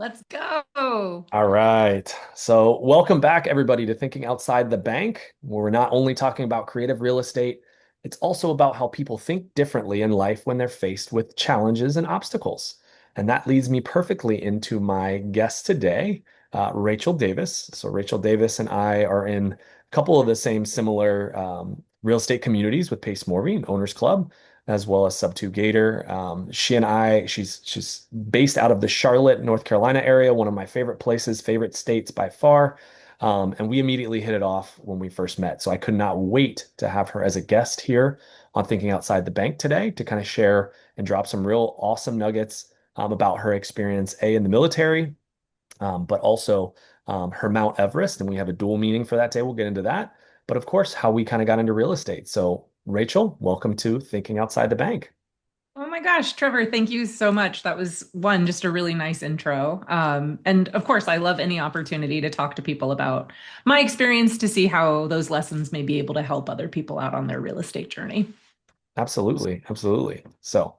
Let's go. All right. So, welcome back, everybody, to Thinking Outside the Bank, where we're not only talking about creative real estate, it's also about how people think differently in life when they're faced with challenges and obstacles. And that leads me perfectly into my guest today, Rachel Davis. So, Rachel Davis and I are in a couple of the same similar real estate communities with Pace Morby and Owners Club, as well as Sub 2 Gator. She's based out of the Charlotte, North Carolina area, one of my favorite places, favorite states by far. And we immediately hit it off when we first met. So I could not wait to have her as a guest here on Thinking Outside the Bank today to kind of share and drop some real awesome nuggets about her experience, in the military, but also her Mount Everest. And we have a dual meaning for that day. We'll get into that. But of course, how we kind of got into real estate. So, Rachel, welcome to Thinking Outside the Bank. Oh my gosh, Trevor, thank you so much. That was one, just a really nice intro. And of course, I love any opportunity to talk to people about my experience to see how those lessons may be able to help other people out on their real estate journey. Absolutely. Absolutely. So,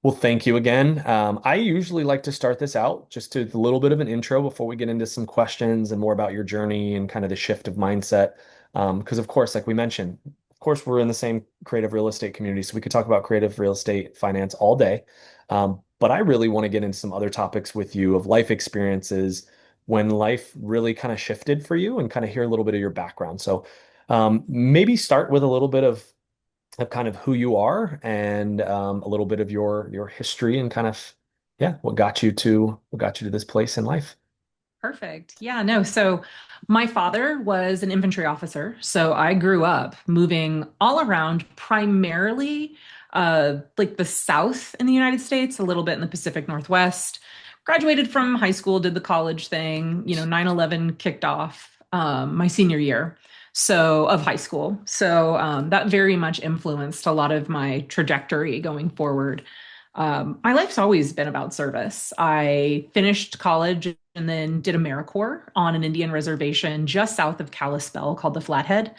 well, thank you again. I usually like to start this out just to a little bit of an intro before we get into some questions and more about your journey and kind of the shift of mindset. Because, of course, like we mentioned, of course, we're in the same creative real estate community, so we could talk about creative real estate finance all day. But I really want to get into some other topics with you of life experiences when life really kind of shifted for you and kind of hear a little bit of your background. So, maybe start with a little bit of kind of who you are and a little bit of your history and kind of yeah, what got you to this place in life. Perfect. Yeah, no. So my father was an infantry officer. So I grew up moving all around, primarily like the South in the United States, a little bit in the Pacific Northwest. Graduated from high school, did the college thing. 9/11 kicked off my senior year of high school. So that very much influenced a lot of my trajectory going forward. My life's always been about service. I finished college and then did AmeriCorps on an Indian reservation just south of Kalispell called the Flathead.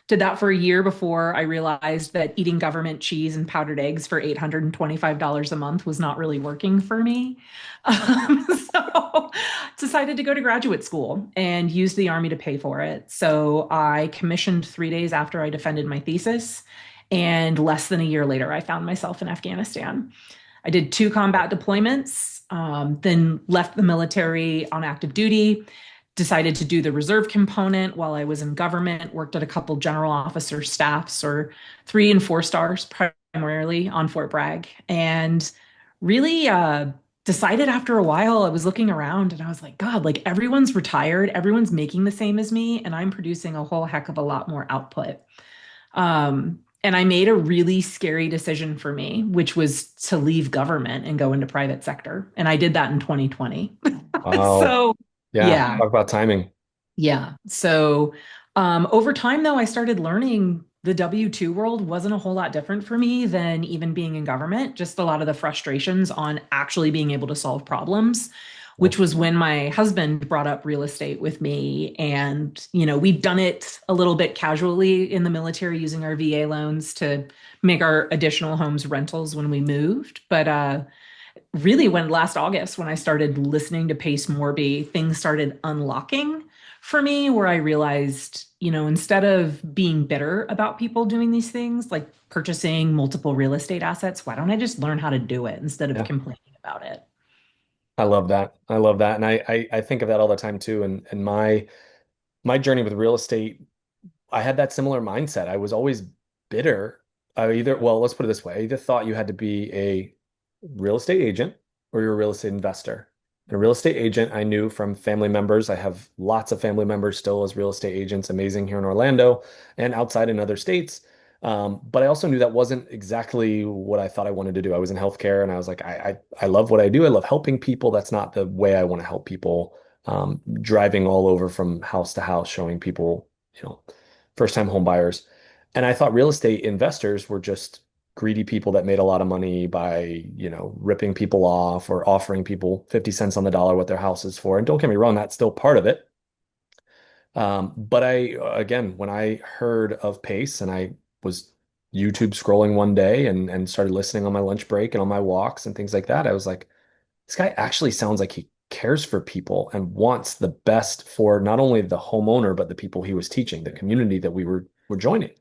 Did that for a year before I realized that eating government cheese and powdered eggs for $825 a month was not really working for me. So decided to go to graduate school and use the Army to pay for it. So I commissioned 3 days after I defended my thesis. And less than a year later, I found myself in Afghanistan. I did 2 combat deployments, then left the military on active duty, decided to do the reserve component while I was in government, worked at a couple general officer staffs or 3 and 4 stars primarily on Fort Bragg, and really decided after a while, I was looking around and I was like, God, like everyone's retired, everyone's making the same as me, and I'm producing a whole heck of a lot more output. And I made a really scary decision for me, which was to leave government and go into private sector. And I did that in 2020. Wow. So, Yeah, yeah, talk about timing. yeah. So over time, though, I started learning the W-2 world wasn't a whole lot different for me than even being in government, just a lot of the frustrations on actually being able to solve problems, Yeah. which was when my husband brought up real estate with me. And, we'd done it a little bit casually in the military using our VA loans to make our additional homes rentals when we moved. But really, when last August, when I started listening to Pace Morby, things started unlocking for me where I realized, instead of being bitter about people doing these things, like purchasing multiple real estate assets, why don't I just learn how to do it instead of Yeah. complaining about it? I love that. I love that. And I think of that all the time too. And my journey with real estate, I had that similar mindset. I was always bitter. Well, let's put it this way. I either thought you had to be a real estate agent or you're a real estate investor. And a real estate agent, I knew from family members. I have lots of family members still as real estate agents, amazing here in Orlando and outside in other states. But I also knew that wasn't exactly what I thought I wanted to do. I was in healthcare and I was like, I love what I do. I love helping people. That's not the way I want to help people. Driving all over from house to house, showing people, you know, first time home buyers. And I thought real estate investors were just greedy people that made a lot of money by, ripping people off or offering people 50 cents on the dollar what their house is for. And don't get me wrong, that's still part of it. But again, when I heard of Pace and I was YouTube scrolling one day and started listening on my lunch break and on my walks and things like that, I was like, this guy actually sounds like he cares for people and wants the best for not only the homeowner, but the people he was teaching, the community that we were joining.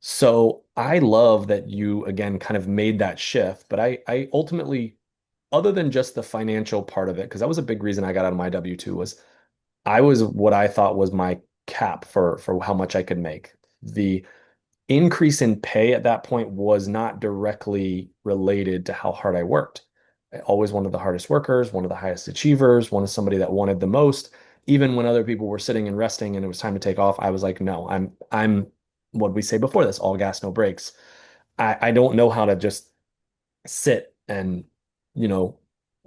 So I love that you again kind of made that shift, but I ultimately, other than just the financial part of it, because that was a big reason I got out of my W-2 was I was what I thought was my cap for how much I could make. The increase in pay at that point was not directly related to how hard I worked. I always one of the hardest workers, one of the highest achievers, one of somebody that wanted the most. Even when other people were sitting and resting and it was time to take off, I was like, no, I'm what we say before this, all gas, no brakes. I don't know how to just sit and, you know,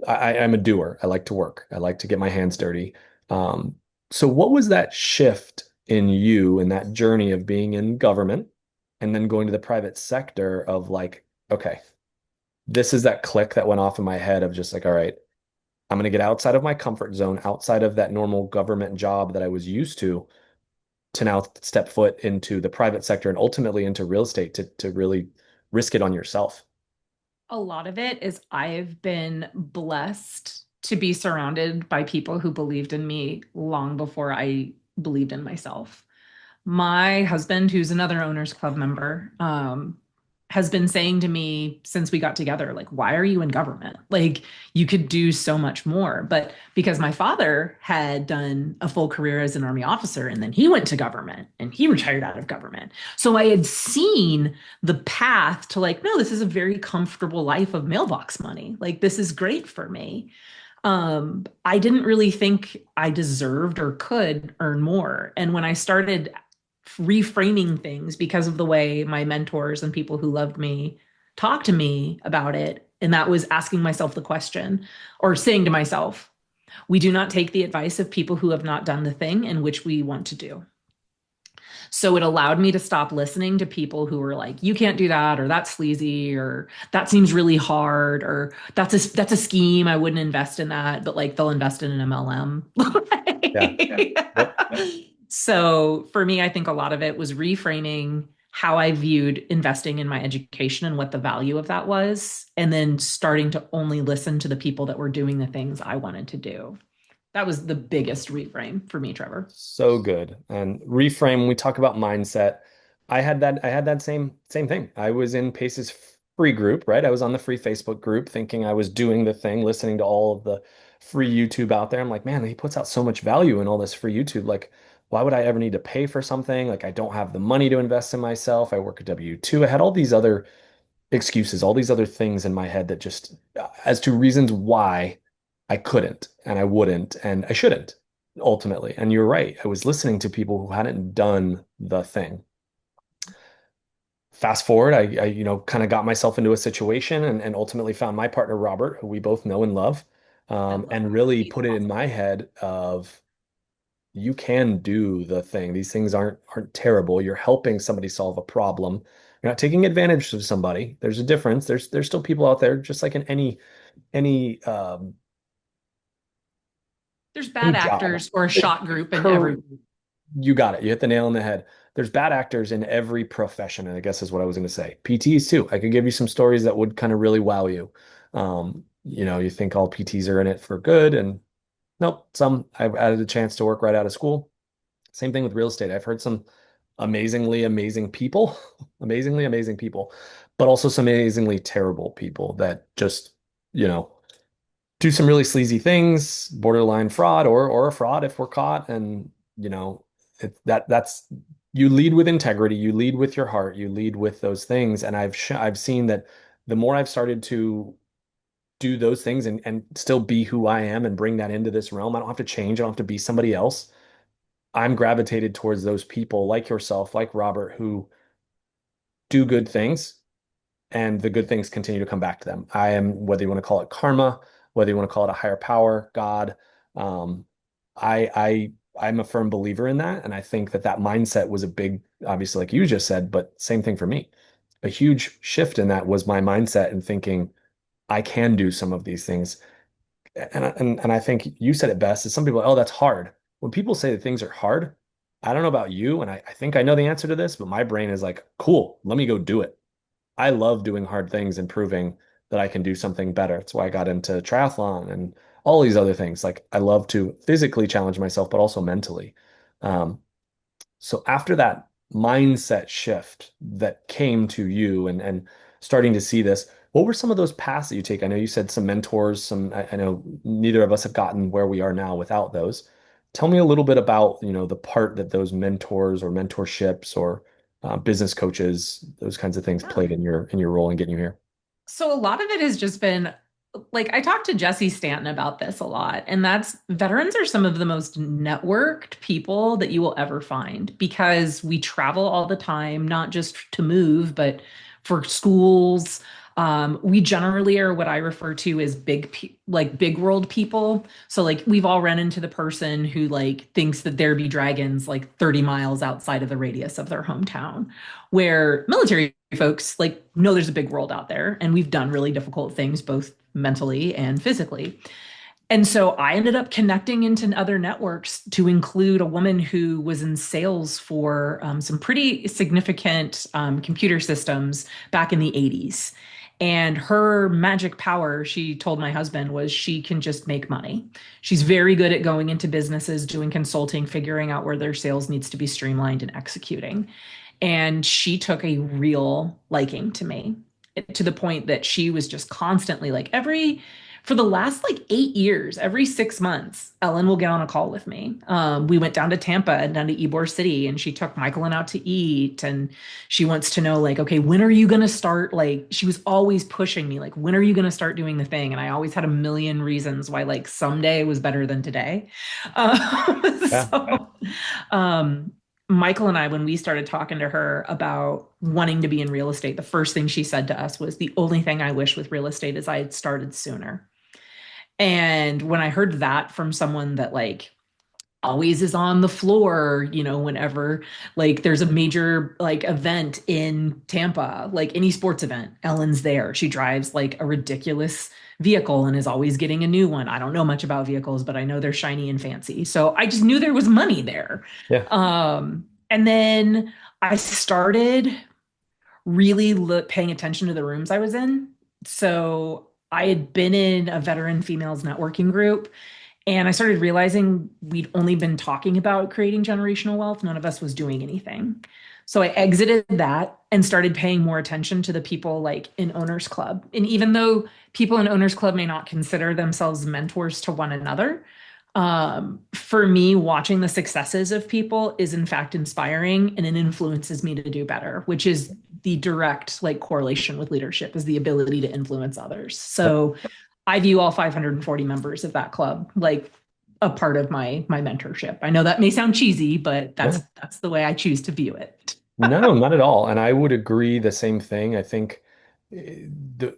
I'm a doer. I like to work. I like to get my hands dirty. Um, so what was that shift in you in that journey of being in government and then going to the private sector of like, okay, this is that click that went off in my head of just like, all right, I'm going to get outside of my comfort zone, outside of that normal government job that I was used to now step foot into the private sector and ultimately into real estate to really risk it on yourself. A lot of it is I've been blessed to be surrounded by people who believed in me long before I believed in myself. My husband, who's another owners club member, has been saying to me since we got together, like, why are you in government? Like, you could do so much more. But because my father had done a full career as an army officer and then he went to government and he retired out of government. So I had seen the path to like, no, this is a very comfortable life of mailbox money. Like, this is great for me. I didn't really think I deserved or could earn more. And when I started reframing things because of the way my mentors and people who loved me talked to me about it, and that was asking myself the question or saying to myself, we do not take the advice of people who have not done the thing in which we want to do. So it allowed me to stop listening to people who were like, you can't do that, or that's sleazy, or that seems really hard, or that's a scheme. I wouldn't invest in that, but like they'll invest in an MLM. Yeah. Yep. So for me, I think a lot of it was reframing how I viewed investing in my education and what the value of that was, and then starting to only listen to the people that were doing the things I wanted to do. That was the biggest reframe for me, Trevor. So good. And reframe, when we talk about mindset, I had that same thing. I was in Pace's free group, right? I was on the free Facebook group thinking I was doing the thing, listening to all of the free YouTube out there. I'm like, man, he puts out so much value in all this free YouTube. Like, why would I ever need to pay for something? Like, I don't have the money to invest in myself. I work a W-2. I had all these other excuses, all these other things in my head that just as to reasons why I couldn't and I wouldn't and I shouldn't ultimately. And you're right. I was listening to people who hadn't done the thing. Fast forward, I kind of got myself into a situation and ultimately found my partner, Robert, who we both know and love, I love and that. really He's put it in awesome. my head of you can do the thing. These things aren't terrible. You're helping somebody solve a problem. You're not taking advantage of somebody. There's a difference. There's still people out there, just like in any There's any bad job. actors or a There's shot group in every. cor You got it. You hit the nail on the head. There's bad actors in every profession, and I guess is what I was going to say. PTs too. I could give you some stories that would kind of really wow you. You think all PTs are in it for good, and nope. Some I've had a chance to work right out of school. Same thing with real estate. I've heard some amazingly amazing people, amazingly amazing people, but also some amazingly terrible people that just, you know, do some really sleazy things, borderline fraud or a fraud if we're caught. And, you know, that's you lead with integrity, you lead with your heart, you lead with those things. And I've seen that the more I've started to do those things and still be who I am and bring that into this realm, I don't have to change, I don't have to be somebody else. I'm gravitated towards those people like yourself, like Robert, who do good things and the good things continue to come back to them. I am, whether you want to call it karma, whether you want to call it a higher power, God, um, I'm a firm believer in that, and I think that that mindset was a big, obviously, like you just said, but same thing for me. A huge shift in that was my mindset and thinking I can do some of these things, and I think you said it best. Is some people, oh, that's hard. When people say that things are hard, I don't know about you, and I think I know the answer to this, but my brain is like, cool, let me go do it. I love doing hard things and proving that I can do something better. That's why I got into triathlon and all these other things. Like I love to physically challenge myself, but also mentally. Um, so after that mindset shift that came to you and starting to see this, what were some of those paths that you take? I know you said some mentors, I know neither of us have gotten where we are now without those. Tell me a little bit about, the part that those mentors or mentorships or business coaches, those kinds of things Yeah. played in your role in getting you here. So a lot of it has just been like I talked to Jesse Stanton about this a lot, and that's veterans are some of the most networked people that you will ever find because we travel all the time, not just to move, but for schools. We generally are what I refer to as like big world people. So like we've all run into the person who like thinks that there be dragons like 30 miles outside of the radius of their hometown, where military folks like know there's a big world out there and we've done really difficult things both mentally and physically. And so I ended up connecting into other networks to include a woman who was in sales for some pretty significant computer systems back in the 80s. And her magic power, she told my husband, was she can just make money. She's very good at going into businesses, doing consulting, figuring out where their sales needs to be streamlined and executing. And she took a real liking to me to the point that she was just constantly like for the last like 8 years, every 6 months, Ellen will get on a call with me. We went down to Tampa and down to Ybor City, and she took Michael and out to eat. And she wants to know, like, okay, when are you going to start? Like, she was always pushing me, like, when are you going to start doing the thing? And I always had a million reasons why, like, someday was better than today. Yeah. So, um, Michael and I, when we started talking to her about wanting to be in real estate, the first thing she said to us was, the only thing I wish with real estate is I had started sooner. And when I heard that from someone that like always is on the floor, whenever like there's a major like event in Tampa, like any sports event, Ellen's there. She drives like a ridiculous vehicle and is always getting a new one. I don't know much about vehicles, but I know they're shiny and fancy. So I just knew there was money there. Yeah. And then I started really paying attention to the rooms I was in. So I had been in a veteran females networking group and I started realizing we'd only been talking about creating generational wealth. None of us was doing anything. So I exited that and started paying more attention to the people like in Owners Club. And even though people in Owners Club may not consider themselves mentors to one another, for me, watching the successes of people is in fact inspiring and it influences me to do better, which is the direct like correlation with leadership is the ability to influence others. Yep. So I view all 540 members of that club like a part of my mentorship. I know that may sound cheesy, but that's No. that's the way I choose to view it. No, not at all. And I would agree the same thing. I think you're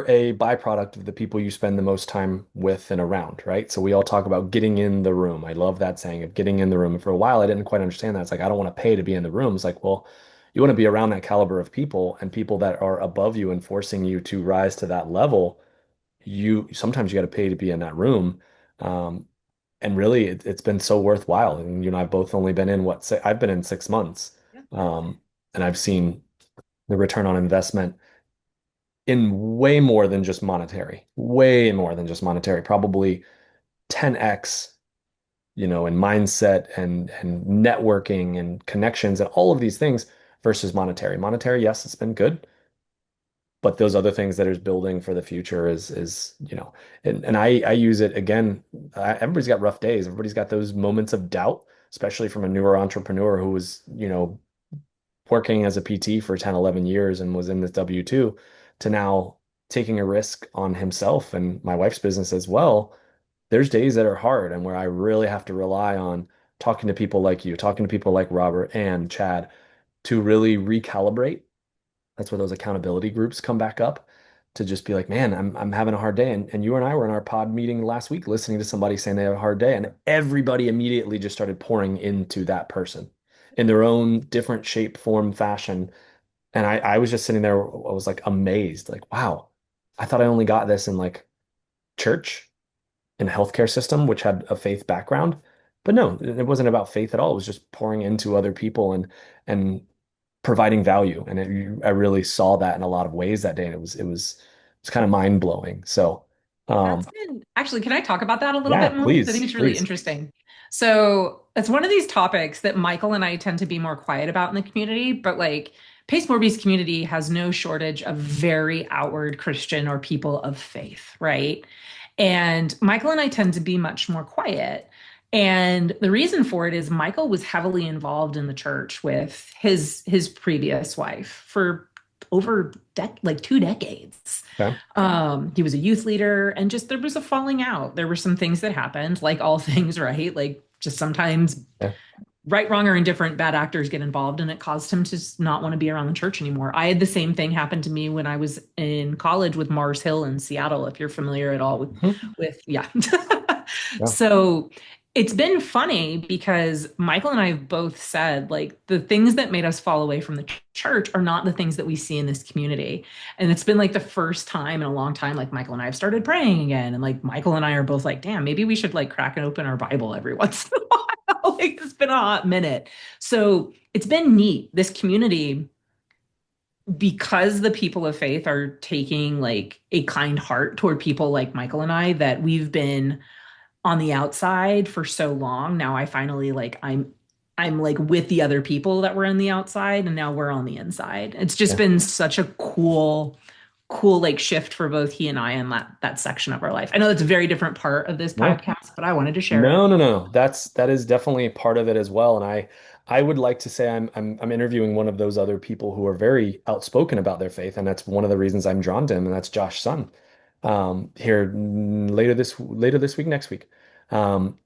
a byproduct of the people you spend the most time with and around, right? So we all talk about getting in the room. I love that saying of getting in the room. And for a while, I didn't quite understand that. It's like I don't want to pay to be in the room. It's like, well, you want to be around that caliber of people and people that are above you and forcing you to rise to that level. You sometimes you got to pay to be in that room. Um, and really it's been so worthwhile. And you and I've both only been in what I've been in 6 months, um, and I've seen the return on investment in way more than just monetary, probably 10x, in mindset and networking and connections and all of these things versus monetary. Monetary, yes, it's been good, but those other things that is building for the future is and I use it again. Everybody's got rough days. Everybody's got those moments of doubt, especially from a newer entrepreneur who was working as a PT for 10, 11 years and was in this W-2 to now taking a risk on himself and my wife's business as well. There's days that are hard and where I really have to rely on talking to people like you, talking to people like Robert and Chad to really recalibrate. That's where those accountability groups come back up to just be like, man, I'm having a hard day. And you and I were in our pod meeting last week listening to somebody saying they have a hard day, and everybody immediately just started pouring into that person in their own different shape, form, fashion. And I was just sitting there, I was like amazed, like, wow, I thought I only got this in like church and healthcare system, which had a faith background. But no, it wasn't about faith at all. It was just pouring into other people and providing value. I really saw that in a lot of ways that day. And it's kind of mind blowing. So That's been actually, can I talk about that a little Yeah, bit more? Because I think please, it's really please. interesting. So it's one of these topics that Michael and I tend to be more quiet about in the community, but like Pace Morby's community has no shortage of very outward Christian or people of faith, right? And Michael and I tend to be much more quiet. And the reason for it is Michael was heavily involved in the church with his previous wife for over like 2 decades. Okay. He was a youth leader, and just there was a falling out. There were some things that happened, like all things, right? Like just sometimes Yeah. right, wrong, or indifferent, bad actors get involved, and it caused him to just not want to be around the church anymore. I had the same thing happen to me when I was in college with Mars Hill in Seattle, if you're familiar at all Mhm. yeah. Yeah. So it's been funny because Michael and I have both said like the things that made us fall away from the church are not the things that we see in this community. And it's been like the first time in a long time, like Michael and I have started praying again. And like Michael and I are both like, damn, maybe we should like crack and open our Bible every once in a while. Like it's been a hot minute. So it's been neat. This community, because the people of faith are taking like a kind heart toward people like Michael and I, that we've been on the outside for so long. Now I finally like I'm like with the other people that were on the outside and now we're on the inside. It's just Yeah. been such a cool like shift for both he and I in that section of our life. I know that's a very different part of this No. podcast, but I wanted to share it. No, no, no. That is definitely part of it as well. And I would like to say I'm interviewing one of those other people who are very outspoken about their faith, and that's one of the reasons I'm drawn to him, and that's Josh Sun. Here later this week, next week. Um,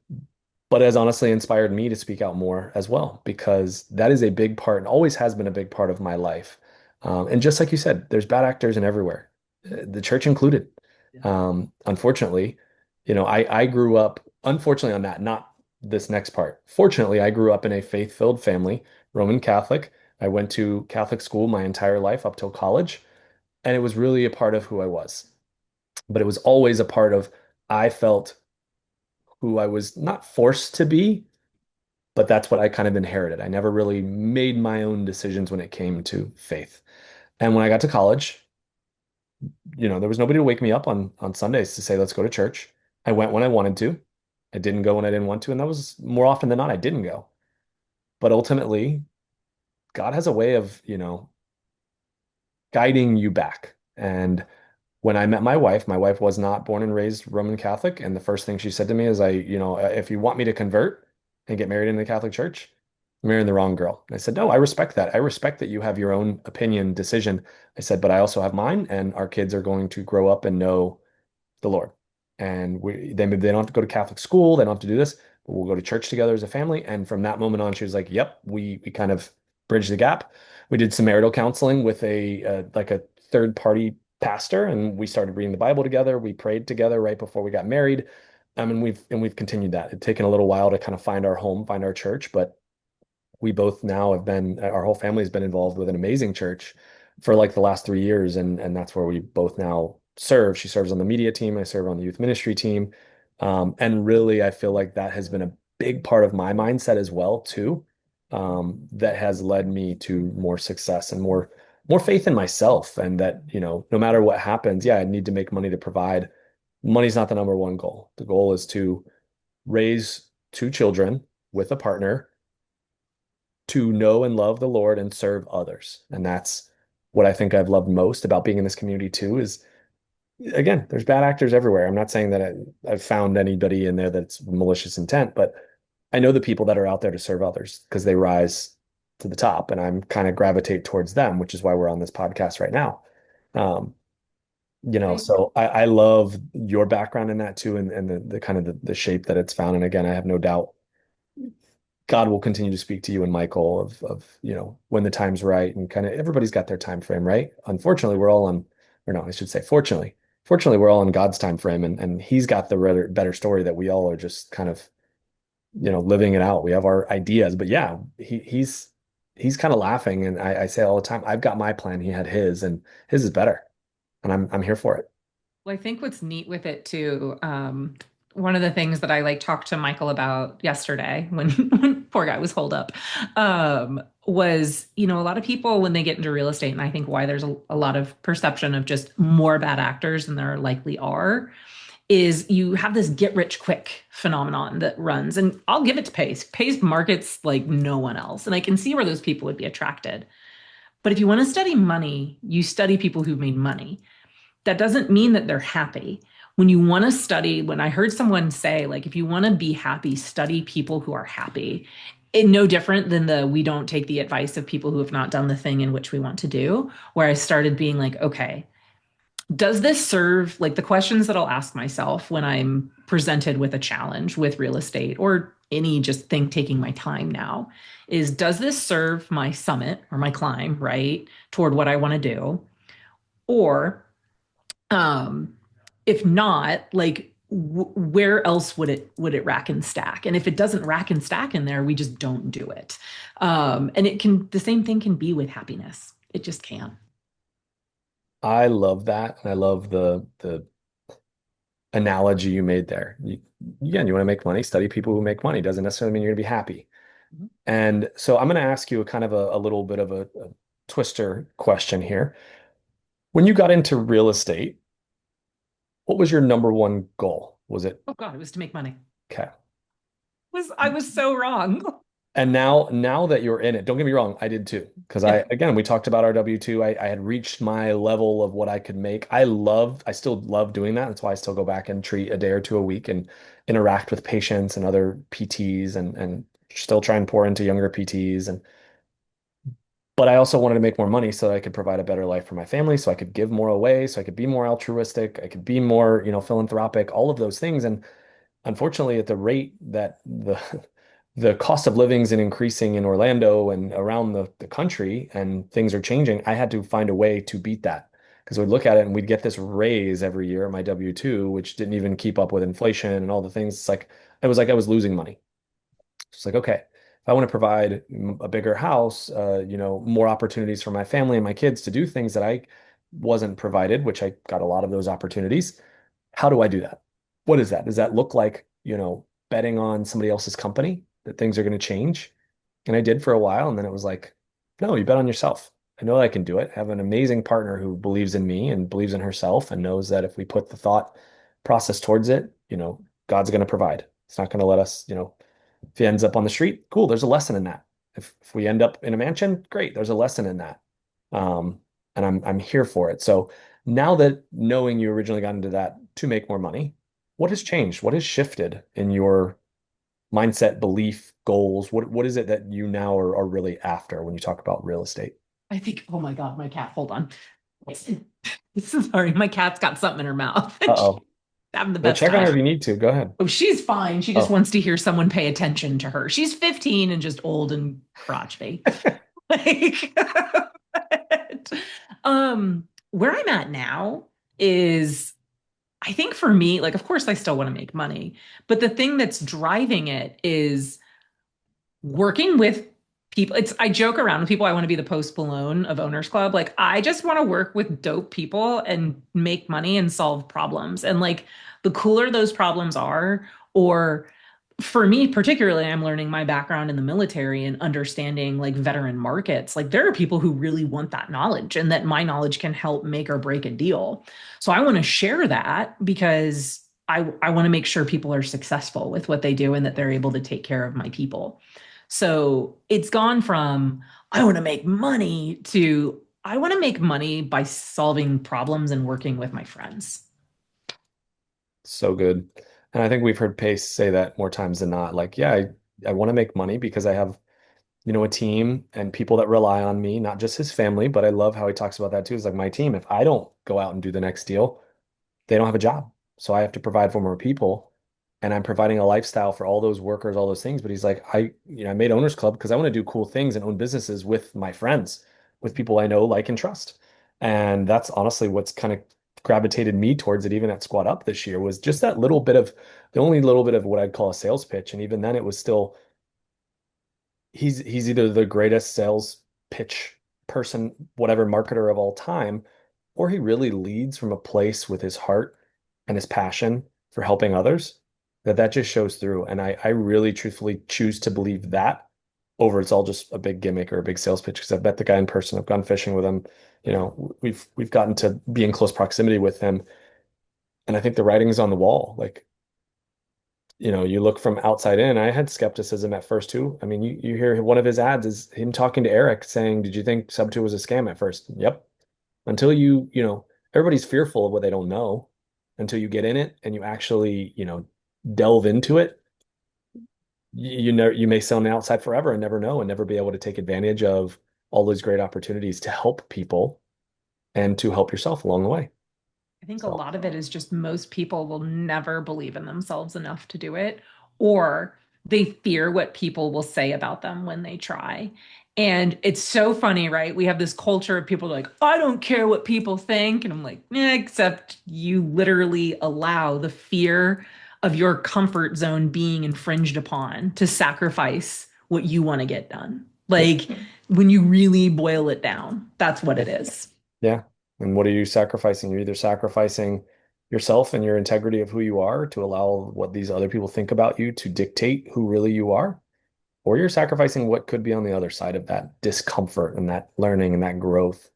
but has honestly inspired me to speak out more as well, because that is a big part and always has been a big part of my life. And just like you said, there's bad actors in everywhere, the church included. Unfortunately, I grew up, unfortunately on that, not this next part. Fortunately, I grew up in a faith-filled family, Roman Catholic. I went to Catholic school my entire life up till college, and it was really a part of who I was. But it was always a part of, I felt who I was not forced to be, but that's what I kind of inherited. I never really made my own decisions when it came to faith. And when I got to college, there was nobody to wake me up on Sundays to say, let's go to church. I went when I wanted to. I didn't go when I didn't want to, and that was more often than not, I didn't go. But ultimately, God has a way of, guiding you back. And when I met my wife was not born and raised Roman Catholic, and the first thing she said to me is, if you want me to convert and get married in the Catholic Church, you're marrying the wrong girl. And I said, no, I respect that. I respect that you have your own opinion, decision. I said, but I also have mine, and our kids are going to grow up and know the Lord. And they don't have to go to Catholic school, they don't have to do this, but we'll go to church together as a family. And from that moment on, she was like, "Yep, we kind of bridged the gap." We did some marital counseling with a like a third party pastor, and we started reading the Bible together. We prayed together right before we got married. And we've continued that. It's taken a little while to kind of find our home, find our church, but we both now have been our whole family has been involved with an amazing church for like the last 3 years, and that's where we both now serve. She serves on the media team, I serve on the youth ministry team. And really I feel like that has been a big part of my mindset as well too, that has led me to more success and more faith in myself, and that no matter what happens, yeah, I need to make money to provide. Money's not the number one goal. The goal is to raise two children with a partner to know and love the Lord and serve others. And that's what I think I've loved most about being in this community too, is again, there's bad actors everywhere. I'm not saying that I've found anybody in there that's malicious intent, but I know the people that are out there to serve others because they rise to the top, and I'm kind of gravitate towards them, which is why we're on this podcast right now. Um, I so I love your background in that too, and the kind of the shape that it's found. And again, I have no doubt God will continue to speak to you and Michael of when the time's right, and kind of everybody's got their time frame, right? Unfortunately, we're all on, or no, I should say, fortunately, we're all in God's time frame, and He's got the better story that we all are just kind of living it out. We have our ideas, but yeah, he's kind of laughing, and I say all the time, I've got my plan, he had his, and his is better, and I'm here for it. Well, I think what's neat with it too, one of the things that I like talked to Michael about yesterday when, when poor guy was holed up, was, a lot of people when they get into real estate, and I think why there's a lot of perception of just more bad actors than there likely are, is you have this get rich quick phenomenon that runs. And I'll give it to Pace. Pace markets like no one else. And I can see where those people would be attracted. But if you want to study money, you study people who've made money. That doesn't mean that they're happy. When you want to study, when I heard someone say, like, if you want to be happy, study people who are happy. It no different than the we don't take the advice of people who have not done the thing in which we want to do, where I started being like, okay, does this serve like the questions that I'll ask myself when I'm presented with a challenge with real estate or any just thing taking my time now is does this serve my summit or my climb, right, toward what I want to do? Or um if not, like where else would it rack and stack? And if it doesn't rack and stack in there, we just don't do it. And it can the same thing can be with happiness. It just can. I love that. And I love the analogy you made there. Again, you want to make money, study people who make money. Doesn't necessarily mean you're going to be happy. Mhm. And so I'm going to ask you a kind of a little bit of a twister question here. When you got into real estate, what was your number one goal? Was it Oh God, it was to make money. okay? Was I was so wrong. And now that you're in it, don't get me wrong, I did too. Because Yeah. again, we talked about our W-2. I had reached my level of what I could make. I still love doing that. That's why I still go back and treat a day or two a week and interact with patients and other PTs and still try and pour into younger PTs. But I also wanted to make more money so that I could provide a better life for my family, so I could give more away, so I could be more altruistic, I could be more, philanthropic, all of those things. And unfortunately, at the rate that the cost of living is increasing in Orlando and around the country, and things are changing, I had to find a way to beat that. Because we'd look at it and we'd get this raise every year, my W-2, which didn't even keep up with inflation and all the things. It was like I was losing money. It's like, okay, if I want to provide a bigger house, more opportunities for my family and my kids to do things that I wasn't provided, which I got a lot of those opportunities. How do I do that? What is that? Does that look like, betting on somebody else's company that things are going to change? And I did for a while. And then it was like, no, you bet on yourself. I know I can do it. I have an amazing partner who believes in me and believes in herself and knows that if we put the thought process towards it, God's going to provide. It's not going to let us, if he ends up on the street, cool, there's a lesson in that. If we end up in a mansion, great, there's a lesson in that. Um, and I'm here for it. So now that knowing you originally got into that to make more money, what has changed? What has shifted in your mindset, belief, goals? What is it that you now are really after when you talk about real estate? I think, oh my God, my cat, hold on. Sorry, my cat's got something in her mouth. She's Uh-oh. having the No, best check on her time. if you need to. Go ahead. Oh, she's fine. She just Oh, wants to hear someone pay attention to her. She's 15 and just old and crotchety. Like, where I'm at now is I think for me, like, of course, I still want to make money, but the thing that's driving it is working with people. It's I joke around with people. I want to be the Post Malone of Owners Club. Like I just want to work with dope people and make money and solve problems. And like the cooler those problems are, or for me particularly, I'm learning my background in the military and understanding like veteran markets. Like there are people who really want that knowledge and that my knowledge can help make or break a deal. So I want to share that because I want to make sure people are successful with what they do and that they're able to take care of my people. So it's gone from I want to make money to I want to make money by solving problems and working with my friends. so good. And I think we've heard Pace say that more times than not. Like, yeah, I want to make money because I have a team and people that rely on me, not just his family, but I love how he talks about that too. It's like my team, if I don't go out and do the next deal, they don't have a job. So I have to provide for more people. And I'm providing a lifestyle for all those workers, all those things. But he's like, I made Owners Club because I want to do cool things and own businesses with my friends, with people I know, like, and trust. And that's honestly what's kind of gravitated me towards it, even at Squad Up this year, was just that little bit of the only little bit of what I'd call a sales pitch. And even then it was still he's either the greatest sales pitch person, whatever marketer of all time, or he really leads from a place with his heart and his passion for helping others, that just shows through. And I really truthfully choose to believe that over it's all just a big gimmick or a big sales pitch because I've met the guy in person. I've gone fishing with him. We've gotten to be in close proximity with him. And I think the writing's on the wall. Like, you look from outside in. I had skepticism at first too. I mean, you hear one of his ads is him talking to Eric saying, "Did you think Sub 2 was a scam at first?" Yep. Until everybody's fearful of what they don't know until you get in it and you actually, delve into it. You may sit on the outside forever and never know and never be able to take advantage of all those great opportunities to help people and to help yourself along the way. I think a So, lot of it is just most people will never believe in themselves enough to do it, or they fear what people will say about them when they try. And it's so funny, right? We have this culture of people like, I don't care what people think. And I'm like, except you literally allow the fear of your comfort zone being infringed upon to sacrifice what you want to get done. yep, Like when you really boil it down, that's what it yep, is. yeah. And what are you sacrificing? You're either sacrificing yourself and your integrity of who you are to allow what these other people think about you to dictate who really you are, or you're sacrificing what could be on the other side of that discomfort and that learning and that growth.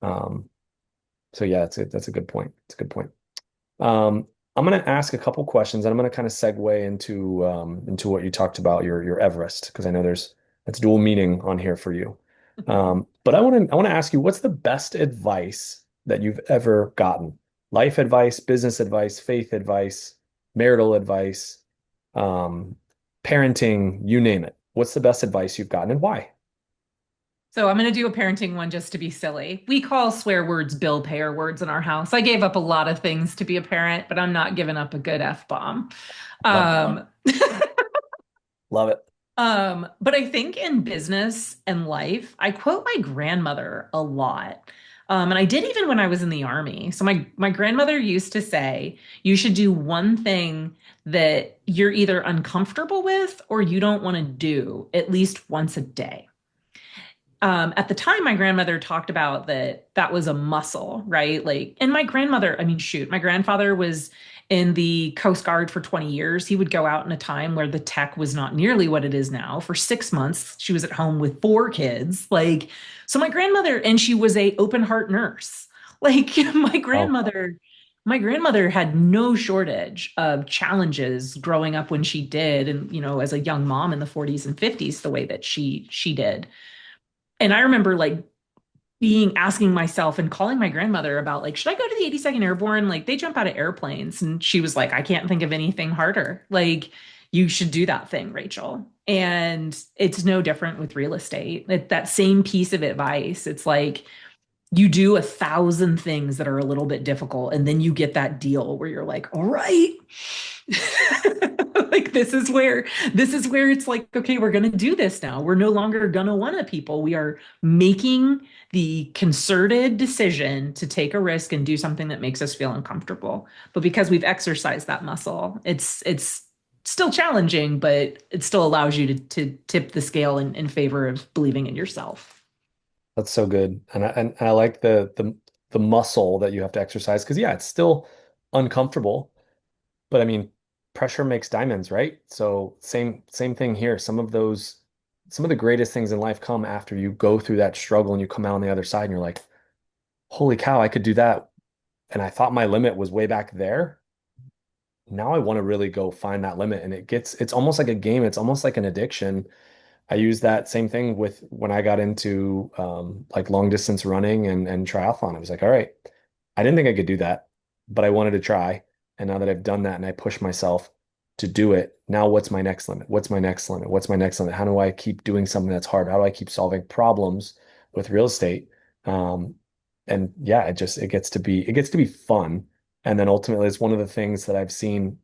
Um, so yeah, that's a good point. It's a good point. Um, I'm going to ask a couple questions, and I'm going to kind of segue into what you talked about your Everest, because I know that's dual meaning on here for you. But I want to ask you, what's the best advice that you've ever gotten? Life advice, business advice, faith advice, marital advice, um, parenting, you name it. What's the best advice you've gotten and why? So I'm going to do a parenting one just to be silly. We call swear words bill payer words in our house. I gave up a lot of things to be a parent, but I'm not giving up a good F bomb. Love it. Um, Love it. but I think in business and life, I quote my grandmother a lot. And I did even when I was in the army. So my grandmother used to say, you should do one thing that you're either uncomfortable with or you don't want to do at least once a day. At the time, my grandmother talked about that was a muscle, right? Like, and my grandmother, I mean, shoot, my grandfather was in the Coast Guard for 20 years. He would go out in a time where the tech was not nearly what it is now. For 6 months, she was at home with 4 kids. Like, so my grandmother, and she was a open heart nurse. Like, Oh, my grandmother had no shortage of challenges growing up when she did, and as a young mom in the 40s and 50s, the way that she did. And I remember like being asking myself and calling my grandmother about like, should I go to the 82nd Airborne? Like they jump out of airplanes. And she was like, I can't think of anything harder. Like you should do that thing, Rachel. And it's no different with real estate. That same piece of advice. It's like you do 1,000 things that are a little bit difficult, and then you get that deal where you're like, all right. Like this is where it's like, okay, we're gonna do this now. We're no longer gonna wanna people. We are making the concerted decision to take a risk and do something that makes us feel uncomfortable. But because we've exercised that muscle, it's still challenging, but it still allows you to tip the scale in favor of believing in yourself. that's so good. And I like the muscle that you have to exercise because yeah, it's still uncomfortable. But I mean, pressure makes diamonds, right? So same thing here. Some of the greatest things in life come after you go through that struggle and you come out on the other side and you're like, holy cow, I could do that. And I thought my limit was way back there. Now I want to really go find that limit. And it's almost like a game. It's almost like an addiction. I use that same thing with when I got into like long distance running and triathlon. I was like, all right, I didn't think I could do that, but I wanted to try. And now that I've done that and I push myself to do it, now what's my next limit? What's my next limit? What's my next limit? How do I keep doing something that's hard? How do I keep solving problems with real estate? Um, and yeah, it gets to be fun. And then ultimately, it's one of the things that I've seen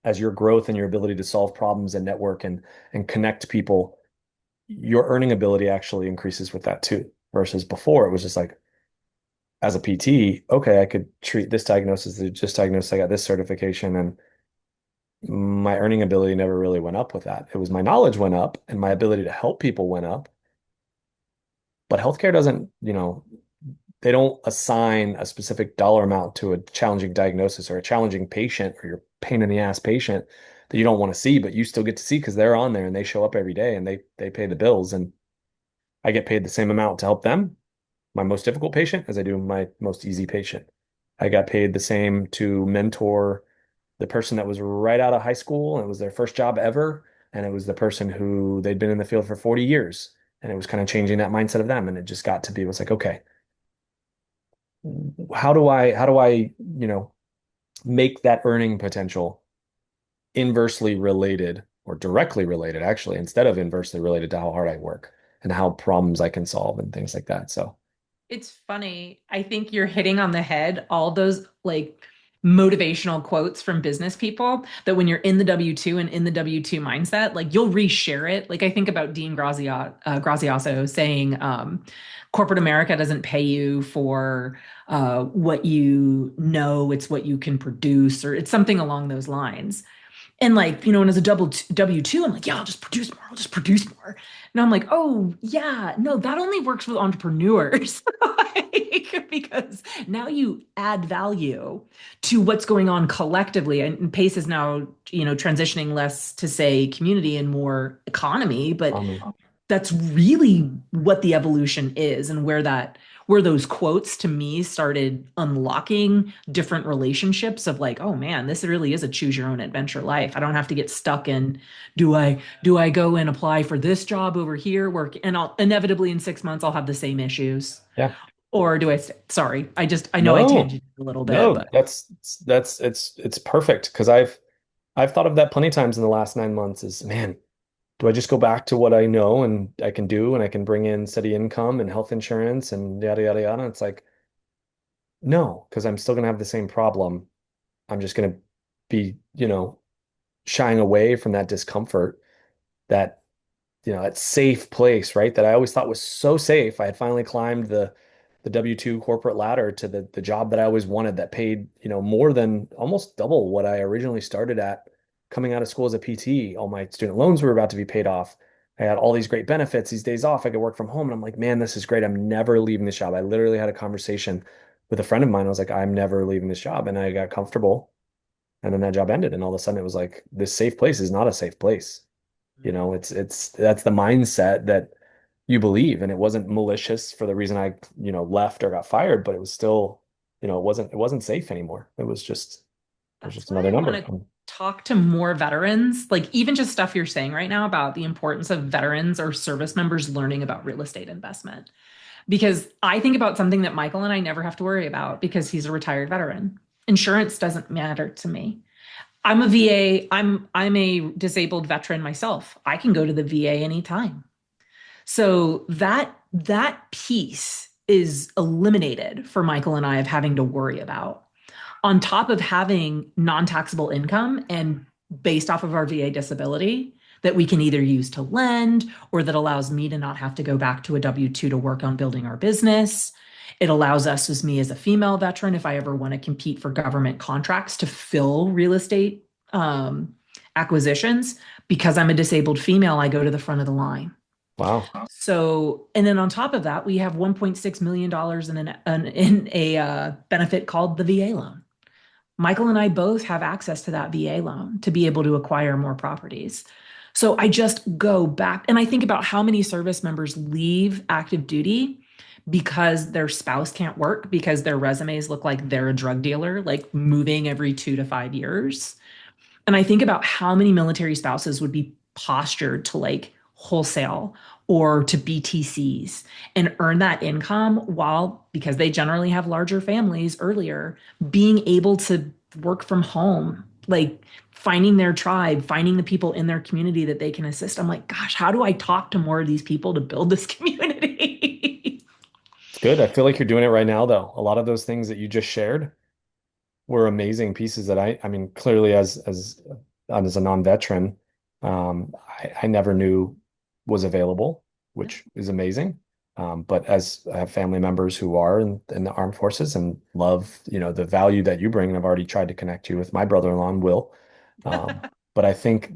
as your growth and your ability to solve problems and network and connect people, your earning ability actually increases with that too. Versus before, it was just like, as a PT, okay, I could treat this diagnosis, this diagnosis, I got this certification, and my earning ability never really went up with that. It was my knowledge went up and my ability to help people went up. But healthcare doesn't, they don't assign a specific dollar amount to a challenging diagnosis or a challenging patient or your pain in the ass patient that you don't want to see, but you still get to see because they're on there and they show up every day and they pay the bills. And I get paid the same amount to help them, my most difficult patient, as I do my most easy patient. I got paid the same to mentor the person that was right out of high school and it was their first job ever. And it was the person who they'd been in the field for 40 years. And it was kind of changing that mindset of them. And it just got to be, it was like, okay, how do I make that earning potential inversely related or directly related, actually, instead of inversely related to how hard I work and how problems I can solve and things like that. So, It's funny. I think you're hitting on the head all those like motivational quotes from business people that when you're in the W-2 and in the W-2 mindset, like you'll reshare it. Like I think about Grazioso saying, corporate America doesn't pay you for what you know, it's what you can produce, or it's something along those lines. And like, and as a W-2, I'm like, yeah, I'll just produce more. I'll just produce more. And I'm like, oh, yeah, no, that only works with entrepreneurs. Like, because now you add value to what's going on collectively. And Pace is now, transitioning less to say community and more economy, but that's really what the evolution is and where those quotes to me started unlocking different relationships of like, oh man, this really is a choose your own adventure life. I don't have to get stuck in, do I go and apply for this job over here work and I'll inevitably in 6 months I'll have the same issues, yeah, or do I stay? Sorry, I know I no, tangented a little bit, no, but that's it's perfect because I've thought of that plenty of times in the last 9 months is, man, do I just go back to what I know and I can do and I can bring in steady income and health insurance and yada, yada, yada. It's like, no, because I'm still going to have the same problem. I'm just going to be, shying away from that discomfort, that, that safe place, right? That I always thought was so safe. I had finally climbed the W-2 corporate ladder to the job that I always wanted that paid, more than almost double what I originally started at coming out of school as a PT. All my student loans were about to be paid off. I had all these great benefits, these days off. I could work from home. And I'm like, man, this is great. I'm never leaving this job. I literally had a conversation with a friend of mine. I was like, I'm never leaving this job. And I got comfortable. And then that job ended. And all of a sudden it was like, this safe place is not a safe place. It's that's the mindset that you believe. And it wasn't malicious for the reason I, left or got fired, but it was still, it wasn't safe anymore. It was that's just why another I want number. to talk to more veterans, like even just stuff you're saying right now about the importance of veterans or service members learning about real estate investment. Because I think about something that Michael and I never have to worry about because he's a retired veteran. Insurance doesn't matter to me. I'm a VA, I'm a disabled veteran myself. I can go to the VA anytime. So that piece is eliminated for Michael and I of having to worry about, on top of having non-taxable income and based off of our VA disability that we can either use to lend or that allows me to not have to go back to a W-2 to work on building our business. It allows us, as me as a female veteran, if I ever want to compete for government contracts to fill real estate acquisitions, because I'm a disabled female, I go to the front of the line. Wow. So, and then on top of that, we have $1.6 million dollars in a benefit called the VA loan. Michael and I both have access to that VA loan to be able to acquire more properties. So I just go back and I think about how many service members leave active duty because their spouse can't work because their resumes look like they're a drug dealer, like moving every 2 to 5 years. And I think about how many military spouses would be postured to like wholesale or to BTCs and earn that income while, because they generally have larger families earlier, being able to work from home, like finding their tribe, finding the people in their community that they can assist. I'm like, gosh, how do I talk to more of these people to build this community? It's good. I feel like you're doing it right now, though. A lot of those things that you just shared were amazing pieces that I mean, clearly as a non-veteran, I never knew was available, Yeah. which is amazing. But as I have family members who are in the armed forces and love, the value that you bring, and I've already tried to connect you with my brother-in-law and Will. But I think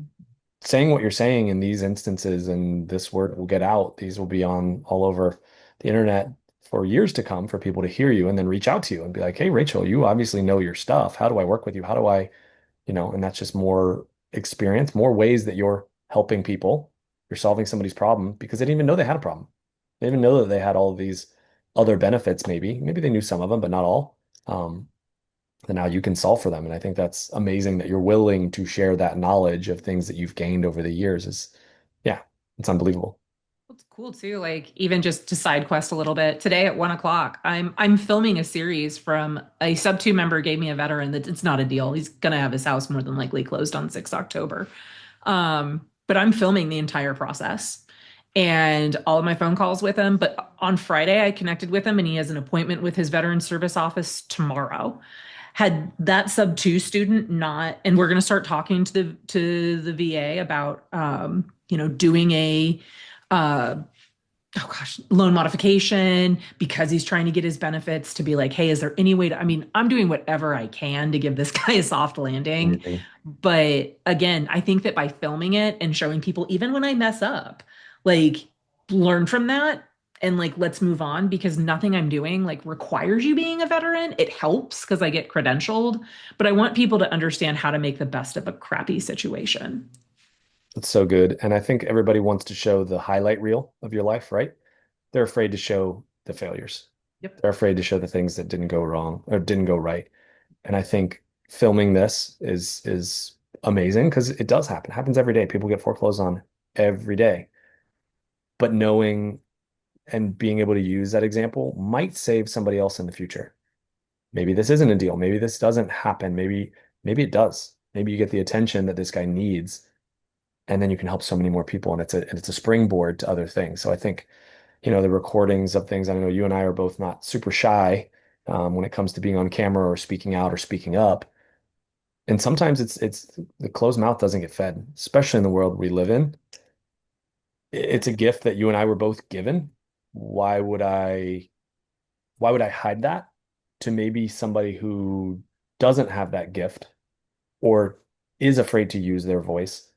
saying what you're saying in these instances and this word will get out, these will be on all over the internet for years to come for people to hear you and then reach out to you and be like, hey, Rachel, you obviously know your stuff. How do I work with you? How do I, and that's just more experience, more ways that you're helping people. You're solving somebody's problem because they didn't even know they had a problem. They didn't even know that they had all of these other benefits, maybe. Maybe they knew some of them, but not all. Um, that now you can solve for them. And I think that's amazing that you're willing to share that knowledge of things that you've gained over the years is, yeah, it's unbelievable. It's cool too. Like even just to side quest a little bit. Today at 1 o'clock, I'm filming a series from a sub two member gave me a veteran that it's not a deal. He's gonna have his house more than likely closed on 6 October. But I'm filming the entire process and all of my phone calls with him. But on Friday, I connected with him and he has an appointment with his veteran service office tomorrow. Had that sub two student not, and we're going to start talking to the VA about, doing a uh, oh gosh, loan modification because he's trying to get his benefits to be like, hey, is there any way to, I mean, I'm doing whatever I can to give this guy a soft landing. Amazing. But again, I think that by filming it and showing people, even when I mess up, like learn from that and like, let's move on because nothing I'm doing like requires you being a veteran. It helps because I get credentialed, but I want people to understand how to make the best of a crappy situation. It's so good. And I think everybody wants to show the highlight reel of your life, right? They're afraid to show the failures. Yep. They're afraid to show the things that didn't go wrong or didn't go right. And I think filming this is amazing because it does happen. It happens every day. People get foreclosed on every day. But knowing and being able to use that example might save somebody else in the future. Maybe this isn't a deal. Maybe this doesn't happen. Maybe it does. Maybe you get the attention that this guy needs, and then you can help so many more people. And it's a springboard to other things. So I think, the recordings of things. I know you and I are both not super shy when it comes to being on camera or speaking out or speaking up. And sometimes it's the closed mouth doesn't get fed, especially in the world we live in. It's a gift that you and I were both given. Why would I why would I hide that to maybe somebody who doesn't have that gift or is afraid to use their voice?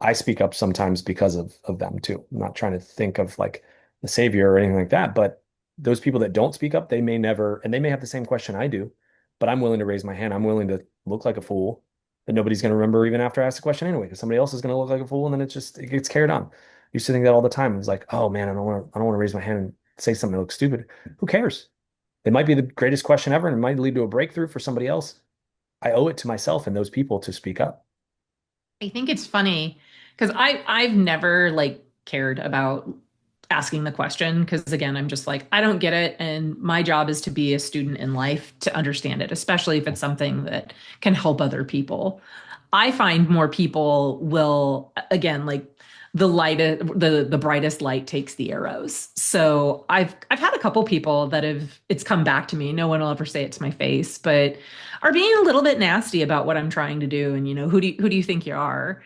I speak up sometimes because of them too. I'm not trying to think of like the savior or anything like that, but those people that don't speak up, they may never, and they may have the same question I do, but I'm willing to raise my hand. I'm willing to look like a fool that nobody's going to remember even after I ask the question anyway, because somebody else is going to look like a fool, and then it gets carried on. I used to think that all the time. It's like, oh man, I don't want to raise my hand and say something that looks stupid. Who cares? It might be the greatest question ever, and it might lead to a breakthrough for somebody else. I owe it to myself and those people to speak up. I think it's funny because I've never like cared about asking the question because again, I'm just like I don't get it and my job is to be a student in life to understand it, especially if it's something that can help other people. I find more people will again like the brightest light takes the arrows. So I've had a couple people that have it's come back to me. No one will ever say it to my face, but are being a little bit nasty about what I'm trying to do and who do you think you are?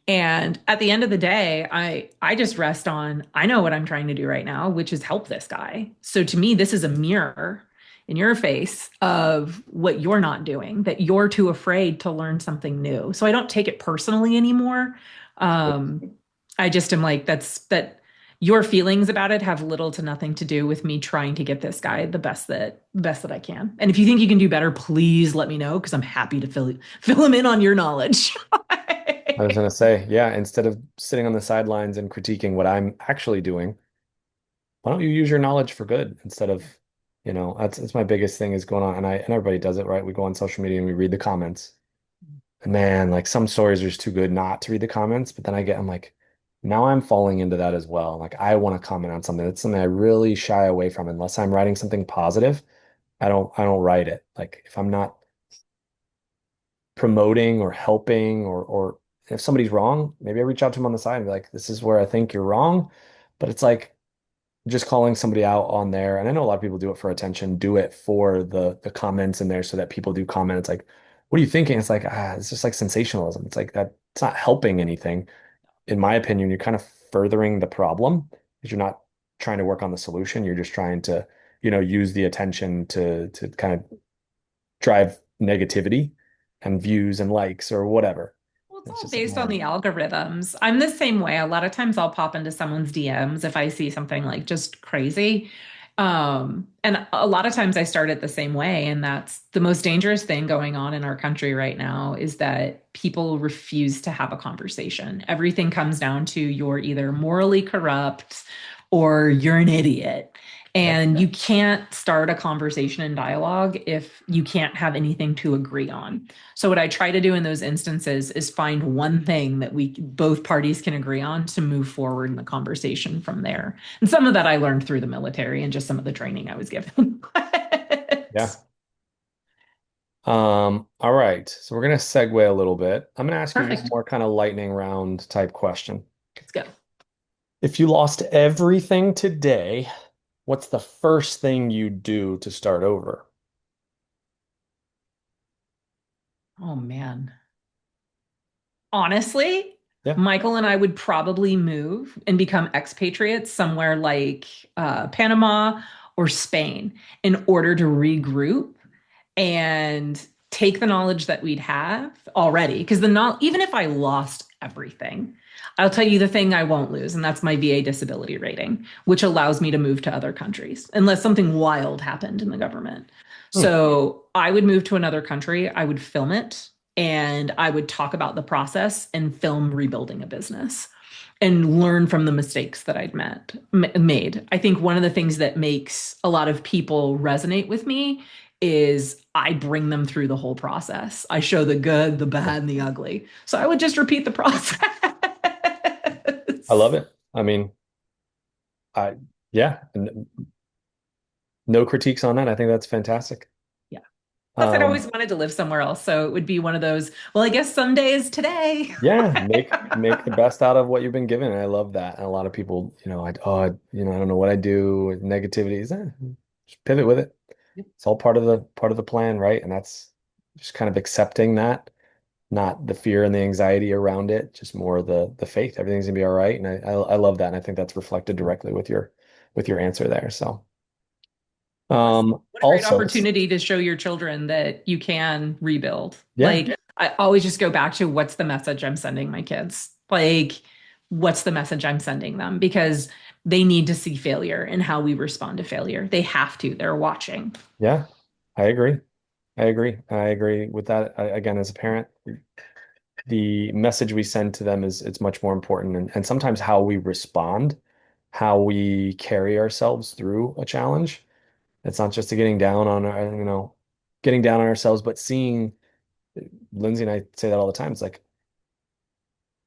And at the end of the day, I just rest on I know what I'm trying to do right now, which is help this guy. So to me, this is a mirror in your face of what you're not doing, that you're too afraid to learn something new. So I don't take it personally anymore. Um, I just am like, that your feelings about it have little to nothing to do with me trying to get this guy the best that I can. And if you think you can do better, please let me know because I'm happy to fill him in on your knowledge. I was gonna say, yeah, instead of sitting on the sidelines and critiquing what I'm actually doing, why don't you use your knowledge for good instead of, that's my biggest thing is going on, and everybody does it, right? We go on social media and we read the comments. And man, like some stories are just too good not to read the comments, but then I'm like, now I'm falling into that as well. Like I want to comment on something. That's something I really shy away from unless I'm writing something positive. I don't write it. Like if I'm not promoting or helping or if somebody's wrong, maybe I reach out to them on the side and be like, this is where I think you're wrong. But it's like just calling somebody out on there. And I know a lot of people do it for attention, do it for the comments in there so that people do comment. It's like, what are you thinking? It's like, it's just like sensationalism. It's like that it's not helping anything. In my opinion, you're kind of furthering the problem because you're not trying to work on the solution. You're just trying to, use the attention to kind of drive negativity and views and likes or whatever. Well, it's It's all just like, based on man, the algorithms. I'm the same way. A lot of times I'll pop into someone's DMs if I see something like just crazy. And a lot of times I start it the same way. And that's the most dangerous thing going on in our country right now is that people refuse to have a conversation. Everything comes down to you're either morally corrupt or you're an idiot. Yep. And you can't start a conversation and dialogue if you can't have anything to agree on. So what I try to do in those instances is find one thing that we both parties can agree on to move forward in the conversation from there. And some of that I learned through the military and just some of the training I was given. Yeah. All right. So we're gonna segue a little bit. I'm gonna ask you one Perfect. more kind of lightning round type question. Let's go. If you lost everything today, what's the first thing you do to start over? Oh man. Honestly, Yeah. Michael and I would probably move and become expatriates somewhere like Panama or Spain in order to regroup and take the knowledge that we'd have already. Because the not even if I lost everything, I'll tell you the thing I won't lose, and that's my VA disability rating, which allows me to move to other countries unless something wild happened in the government. Hmm. So I would move to another country, I would film it, and I would talk about the process and film rebuilding a business and learn from the mistakes that made. I think one of the things that makes a lot of people resonate with me is I bring them through the whole process. I show the good, the bad, and the ugly. So I would just repeat the process. I love it. I mean, I yeah, no critiques on that. I think that's fantastic. Yeah. Plus, I'd always Um, wanted to live somewhere else. So it would be one of those, well, I guess someday is today. yeah, make the best out of what you've been given. And I love that. And a lot of people, I don't know what I do with negativities. Just pivot with it. It's all part of the plan, right? And that's just kind of accepting that, not the fear and the anxiety around it, just more the faith. Everything's gonna be all right. And I love that. And I think that's reflected directly with your answer there. So Plus, what a great also opportunity to show your children that you can rebuild. yeah, Like, I always just go back to what's the message I'm sending my kids? Like, what's the message I'm sending them? Because they need to see failure and how we respond to failure. They have to, they're watching. yeah, I agree. I agree with that. Again, as a parent, the message we send to them is it's much more important. And sometimes how we respond, how we carry ourselves through a challenge. It's not just getting down on getting down on ourselves, but seeing Lindsay and I say that all the time. It's like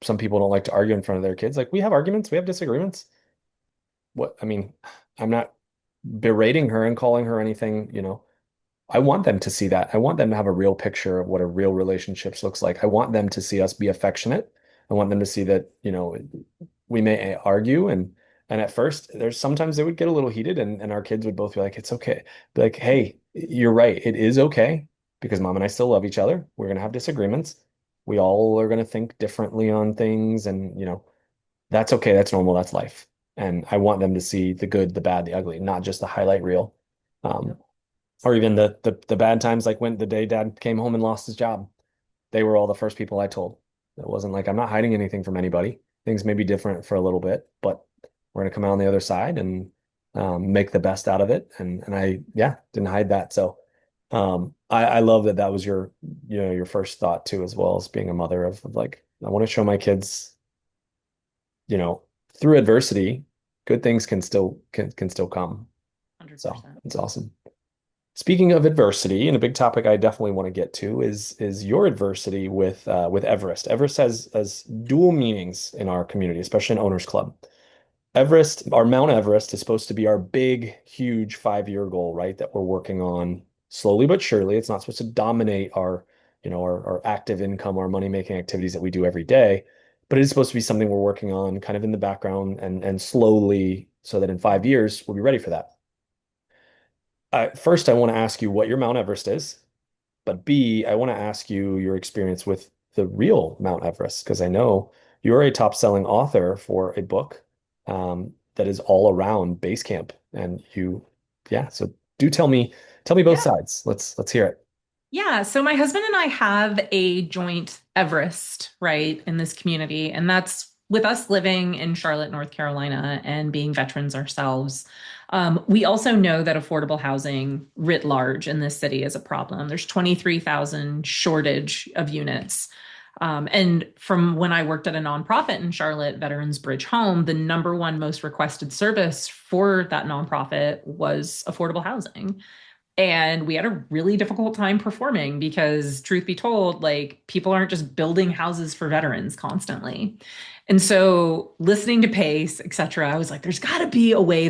some people don't like to argue in front of their kids. Like we have arguments, we have disagreements. What I mean, I'm not berating her and calling her anything. I want them to see that. I want them to have a real picture of what a real relationships looks like. I want them to see us be affectionate. I want them to see that, we may argue and at first there's sometimes they would get a little heated and our kids would both be like, it's okay. Be like, hey, you're right. It is okay because mom and I still love each other. We're gonna have disagreements. We all are gonna think differently on things and that's okay. That's normal. That's life. And I want them to see the good, the bad, the ugly, not just the highlight reel. Um, Yep. or even the bad times like when the day dad came home and lost his job. They were all the first people I told. It wasn't like I'm not hiding anything from anybody. Things may be different for a little bit, but we're gonna come out on the other side and make the best out of it. And I yeah, didn't hide that. So I love that that was your first thought too, as well as being a mother of like I want to show my kids, you know, through adversity, good things can still come. So 100%. it's awesome. Speaking of adversity, and a big topic I definitely want to get to is your adversity with Everest. Everest has dual meanings in our community, especially in Owners Club. Everest, our Mount Everest is supposed to be our big, huge 5-year goal, right? That we're working on slowly but surely. It's not supposed to dominate our active income, our money-making activities that we do every day, but it is supposed to be something we're working on kind of in the background and slowly so that in 5 years we'll be ready for that. First, I want to ask you what your Mount Everest is, but B, I want to ask you your experience with the real Mount Everest, because I know you're a top-selling author for a book that is all around base camp. Yeah, so do tell me both Yeah. sides. Let's hear it. Yeah, so my husband and I have a joint Everest, right, in this community. And that's with us living in Charlotte, North Carolina, and being veterans ourselves. We also know that affordable housing writ large in this city is a problem. There's 23,000 shortage of units. And from when I worked at a nonprofit in Charlotte, Veterans Bridge Home, the number one most requested service for that nonprofit was affordable housing. And we had a really difficult time performing because, truth be told, like people aren't just building houses for veterans constantly. And so, listening to Pace, et cetera, I was like, there's got to be a way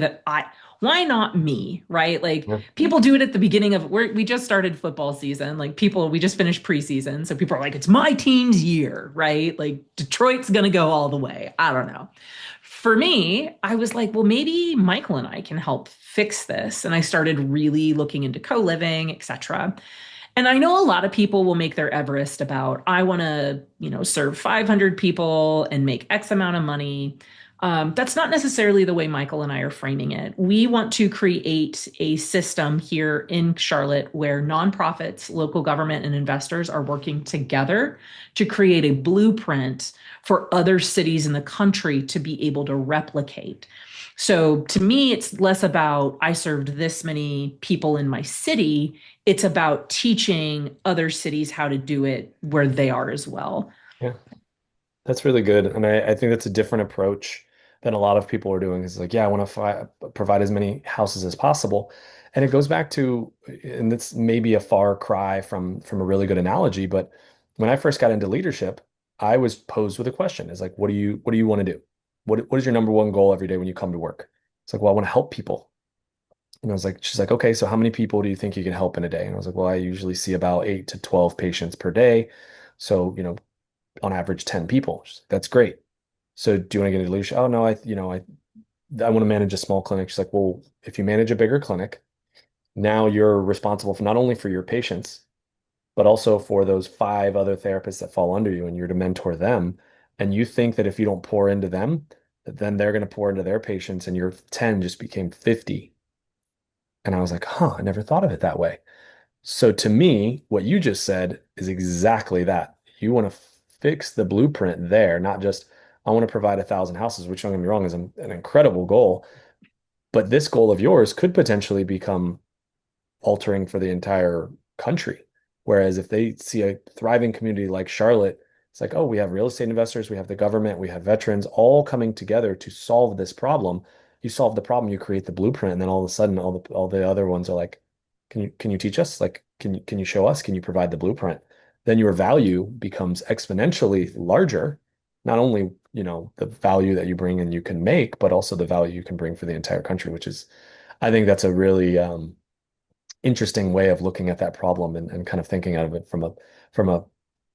why not me? Right? Like, Yeah. people do it at the beginning of, we just started football season. Like, we just finished preseason. So, people are like, it's my team's year, right? Like, Detroit's going to go all the way. I don't know. For me, I was like, well, maybe Michael and I can help fix this. And I started really looking into co-living, etc. And I know a lot of people will make their Everest about, I want to, serve 500 people and make X amount of money. That's not necessarily the way Michael and I are framing it. We want to create a system here in Charlotte where nonprofits, local government, and investors are working together to create a blueprint for other cities in the country to be able to replicate. So to me, it's less about I served this many people in my city. It's about teaching other cities how to do it where they are as well. Yeah. That's really good. And I think that's a different approach than a lot of people are doing. It's like, yeah, I want to provide as many houses as possible. And it goes back to, and it's maybe a far cry from a really good analogy, but when I first got into leadership, I was posed with a question. It's like, what do you want to do? What is your number one goal every day when you come to work? It's like, well, I want to help people. And I was like, she's like, okay, so how many people do you think you can help in a day? And I was like, well, I usually see about 8 to 12 patients per day. So, on average 10 people. She's like, that's great. So do you want to get into leadership? Oh no, I want to manage a small clinic. She's like, well, if you manage a bigger clinic, now you're responsible for not only for your patients, but also for those 5 other therapists that fall under you, and you're to mentor them. And you think that if you don't pour into them, that then they're going to pour into their patients, and your 10 just became 50. And I was like, huh, I never thought of it that way. So to me, what you just said is exactly that. You want to fix the blueprint there, not just, I want to provide 1,000 houses, which don't get me wrong, is an incredible goal. But this goal of yours could potentially become altering for the entire country. Whereas if they see a thriving community like Charlotte, it's like, oh, we have real estate investors, we have the government, we have veterans all coming together to solve this problem. You solve the problem, you create the blueprint, and then all of a sudden all the other ones are like, can you teach us? Like, can you show us? Can you provide the blueprint? Then your value becomes exponentially larger. Not only, the value that you bring and you can make, but also the value you can bring for the entire country, which is, I think that's a really interesting way of looking at that problem and kind of thinking of it from a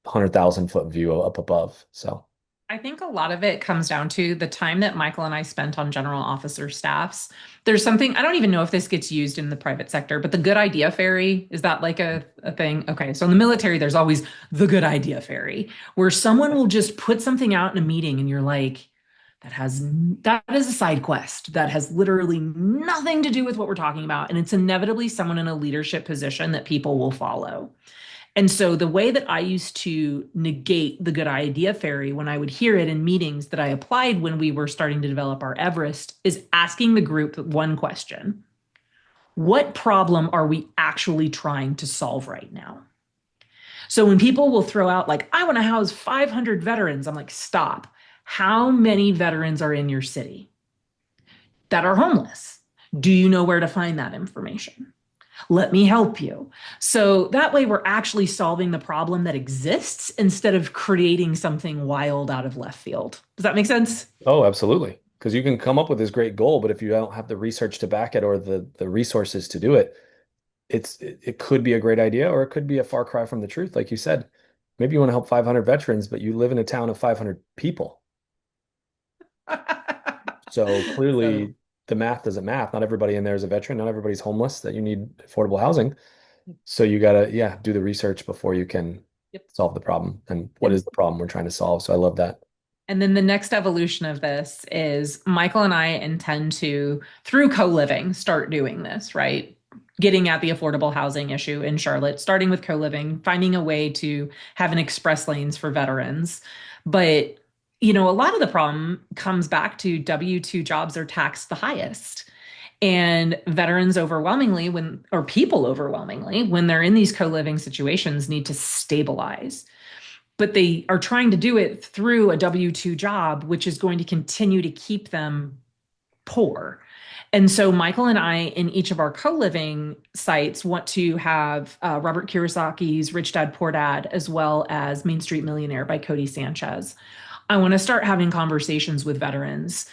100,000 foot view up above. So, I think a lot of it comes down to the time that Michael and I spent on general officer staffs. There's something, I don't even know if this gets used in the private sector, but the good idea fairy, is that like a thing? Okay. So in the military, there's always the good idea fairy, where someone will just put something out in a meeting and you're like, that is a side quest that has literally nothing to do with what we're talking about. And it's inevitably someone in a leadership position that people will follow. And so the way that I used to negate the good idea fairy when I would hear it in meetings that I applied when we were starting to develop our Everest is asking the group one question. What problem are we actually trying to solve right now? So when people will throw out like, I want to house 500 veterans, I'm like, stop. How many veterans are in your city that are homeless? Do you know where to find that information? Let me help you. So that way, we're actually solving the problem that exists instead of creating something wild out of left field. Does that make sense? oh, absolutely. Because you can come up with this great goal, but if you don't have the research to back it or the resources to do it, it could be a great idea or it could be a far cry from the truth. Like you said, maybe you want to help 500 veterans, but you live in a town of 500 people. So So, clearly the math doesn't math. Not everybody in there is a veteran. Not everybody's homeless that you need affordable housing. So you gotta, yeah, do the research before you can yep. solve the problem. And what And is the problem we're trying to solve? So I love that. And then the next evolution of this is Michael and I intend to, through co living, start doing this, right? Getting at the affordable housing issue in Charlotte, starting with co living, finding a way to have an express lanes for veterans. But, a lot of the problem comes back to W-2 jobs are taxed the highest. And veterans overwhelmingly, people overwhelmingly, when they're in these co living situations, need to stabilize. but they are trying to do it through a W-2 job, which is going to continue to keep them poor. And so Michael and I, in each of our co-living sites, want to have Robert Kiyosaki's Rich Dad Poor Dad, as well as Main Street Millionaire by Cody Sanchez. I want to start having conversations with veterans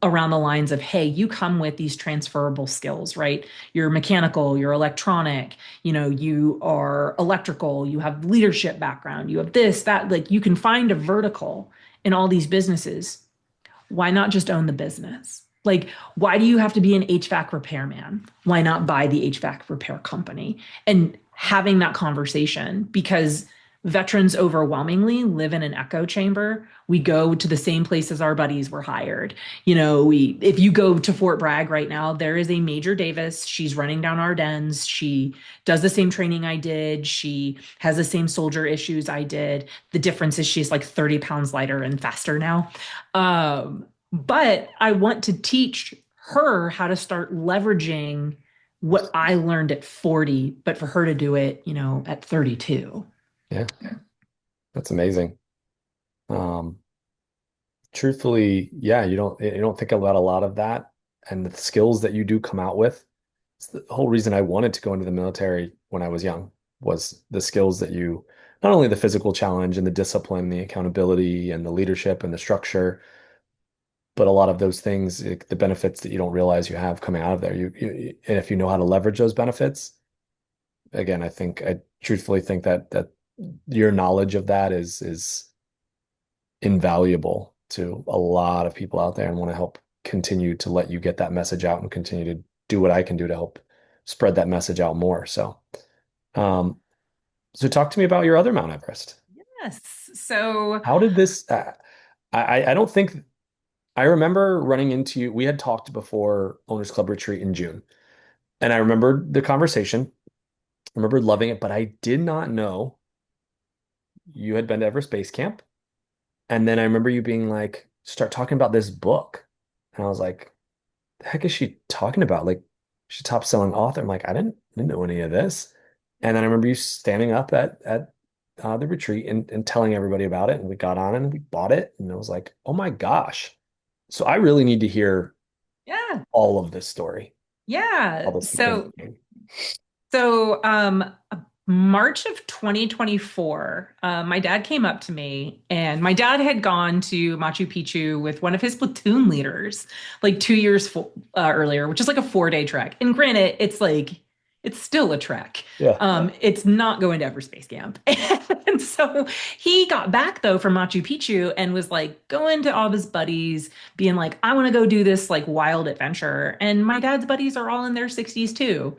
around the lines of, hey, you come with these transferable skills, right? You're mechanical, you're electronic, you are electrical, you have leadership background, you have this, that, like you can find a vertical in all these businesses. Why not just own the business? Like, why do you have to be an HVAC repairman? Why not buy the HVAC repair company? And having that conversation, because veterans overwhelmingly live in an echo chamber. We go to the same places our buddies were hired. If you go to Fort Bragg right now, there is a Major Davis. She's running down our dens. She does the same training I did. She has the same soldier issues I did. The difference is she's like 30 pounds lighter and faster now. But I want to teach her how to start leveraging what I learned at 40, but for her to do it, at 32. Yeah, that's amazing. Um, Truthfully, yeah, you don't think about a lot of that and the skills that you do come out with. It's the whole reason I wanted to go into the military when I was young was the skills that you, not only the physical challenge and the discipline, the accountability and the leadership and the structure, but a lot of those things, the benefits that you don't realize you have coming out of there. And if you know how to leverage those benefits, again, I truthfully think that your knowledge of that is invaluable to a lot of people out there and want to help continue to let you get that message out and continue to do what I can do to help spread that message out more. Um, so talk to me about your other Mount Everest. Yes. So, How did this, I don't think I remember running into you. We had talked before Owners Club retreat in June, and I remembered the conversation. I remembered loving it, but I did not know you had been to Everest Base Camp. And then I remember you being like, start talking about this book. And I was like, the heck is she talking about? Like, she's top selling author. I'm like, I didn't know any of this. And then I remember you standing up at the retreat and telling everybody about it. And we got on it and we bought it. And I was like, oh my gosh. So I really need to hear yeah. all of this story, Yeah. all this beginning. So, March of 2024, my dad came up to me, and my dad had gone to Machu Picchu with one of his platoon leaders like 2 years earlier, which is like a 4-day trek. And granted, it's still a trek. Yeah. It's not going to Everest Base Camp. And so he got back though from Machu Picchu and was like going to all of his buddies, being like, I want to go do this like wild adventure. And my dad's buddies are all in their 60s too.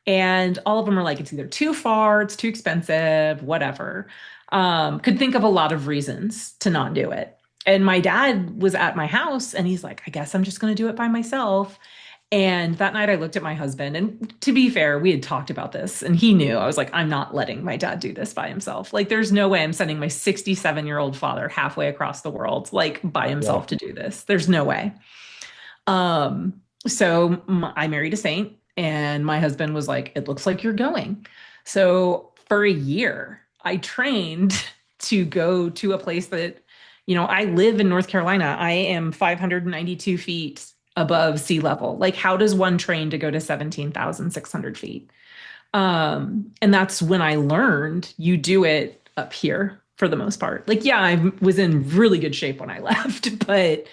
And all of them are like, it's either too far, it's too expensive, whatever. Could think of a lot of reasons to not do it. And my dad was at my house and he's like, I guess I'm just going to do it by myself. And that night I looked at my husband, and to be fair, we had talked about this and he knew. I was like, I'm not letting my dad do this by himself. Like, there's no way I'm sending my 67-year-old father halfway across the world, like by Yeah. himself to do this. There's no way. So I married a saint, and my husband was like, "It looks like you're going." So for a year, I trained to go to a place that, I live in North Carolina. I am 592 feet above sea level. Like, how does one train to go to 17,600 feet? And that's when I learned you do it up here for the most part. Like, yeah, I was in really good shape when I left, but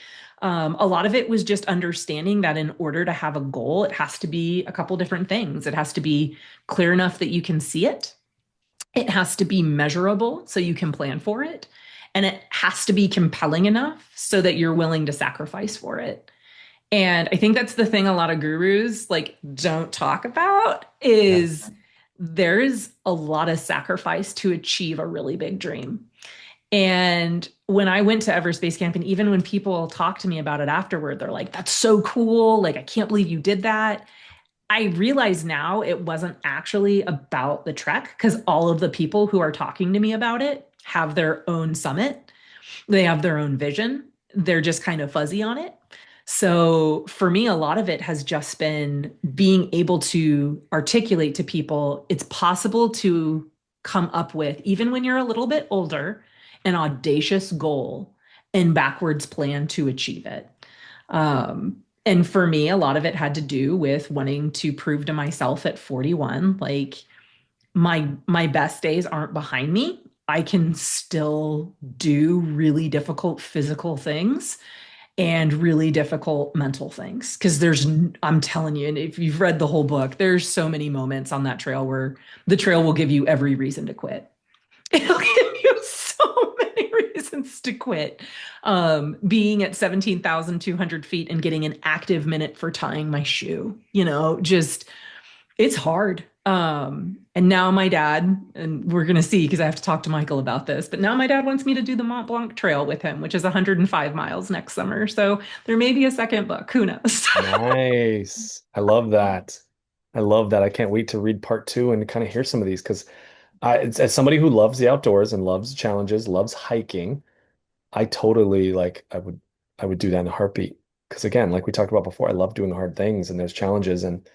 a lot of it was just understanding that in order to have a goal, it has to be a couple different things. It has to be clear enough that you can see it. It has to be measurable so you can plan for it. And it has to be compelling enough so that you're willing to sacrifice for it. And I think that's the thing a lot of gurus like don't talk about Yeah. is there's a lot of sacrifice to achieve a really big dream. And when I went to Everest Base Camp, and even when people talk to me about it afterward, they're like, that's so cool. Like, I can't believe you did that. I realize now it wasn't actually about the trek because all of the people who are talking to me about it have their own summit. They have their own vision. They're just kind of fuzzy on it. So for me, a lot of it has just been being able to articulate to people it's possible to come up with, even when you're a little bit older, an audacious goal and backwards plan to achieve it. And for me, a lot of it had to do with wanting to prove to myself at 41, like my best days aren't behind me. I can still do really difficult physical things and really difficult mental things. Because I'm telling you, and if you've read the whole book, there's so many moments on that trail where the trail will give you every reason to quit. It'll give you so many reasons to quit. Being at 17,200 feet and getting an active minute for tying my shoe, just it's hard. And now my dad, and we're going to see because I have to talk to Michael about this, but now my dad wants me to do the Mont Blanc Trail with him, which is 105 miles next summer. So there may be a second book. Who knows? Nice. I love that. I love that. I can't wait to read part two and kind of hear some of these because as somebody who loves the outdoors and loves challenges, loves hiking, I totally like I would do that in a heartbeat. Because again, like we talked about before, I love doing hard things and there's challenges and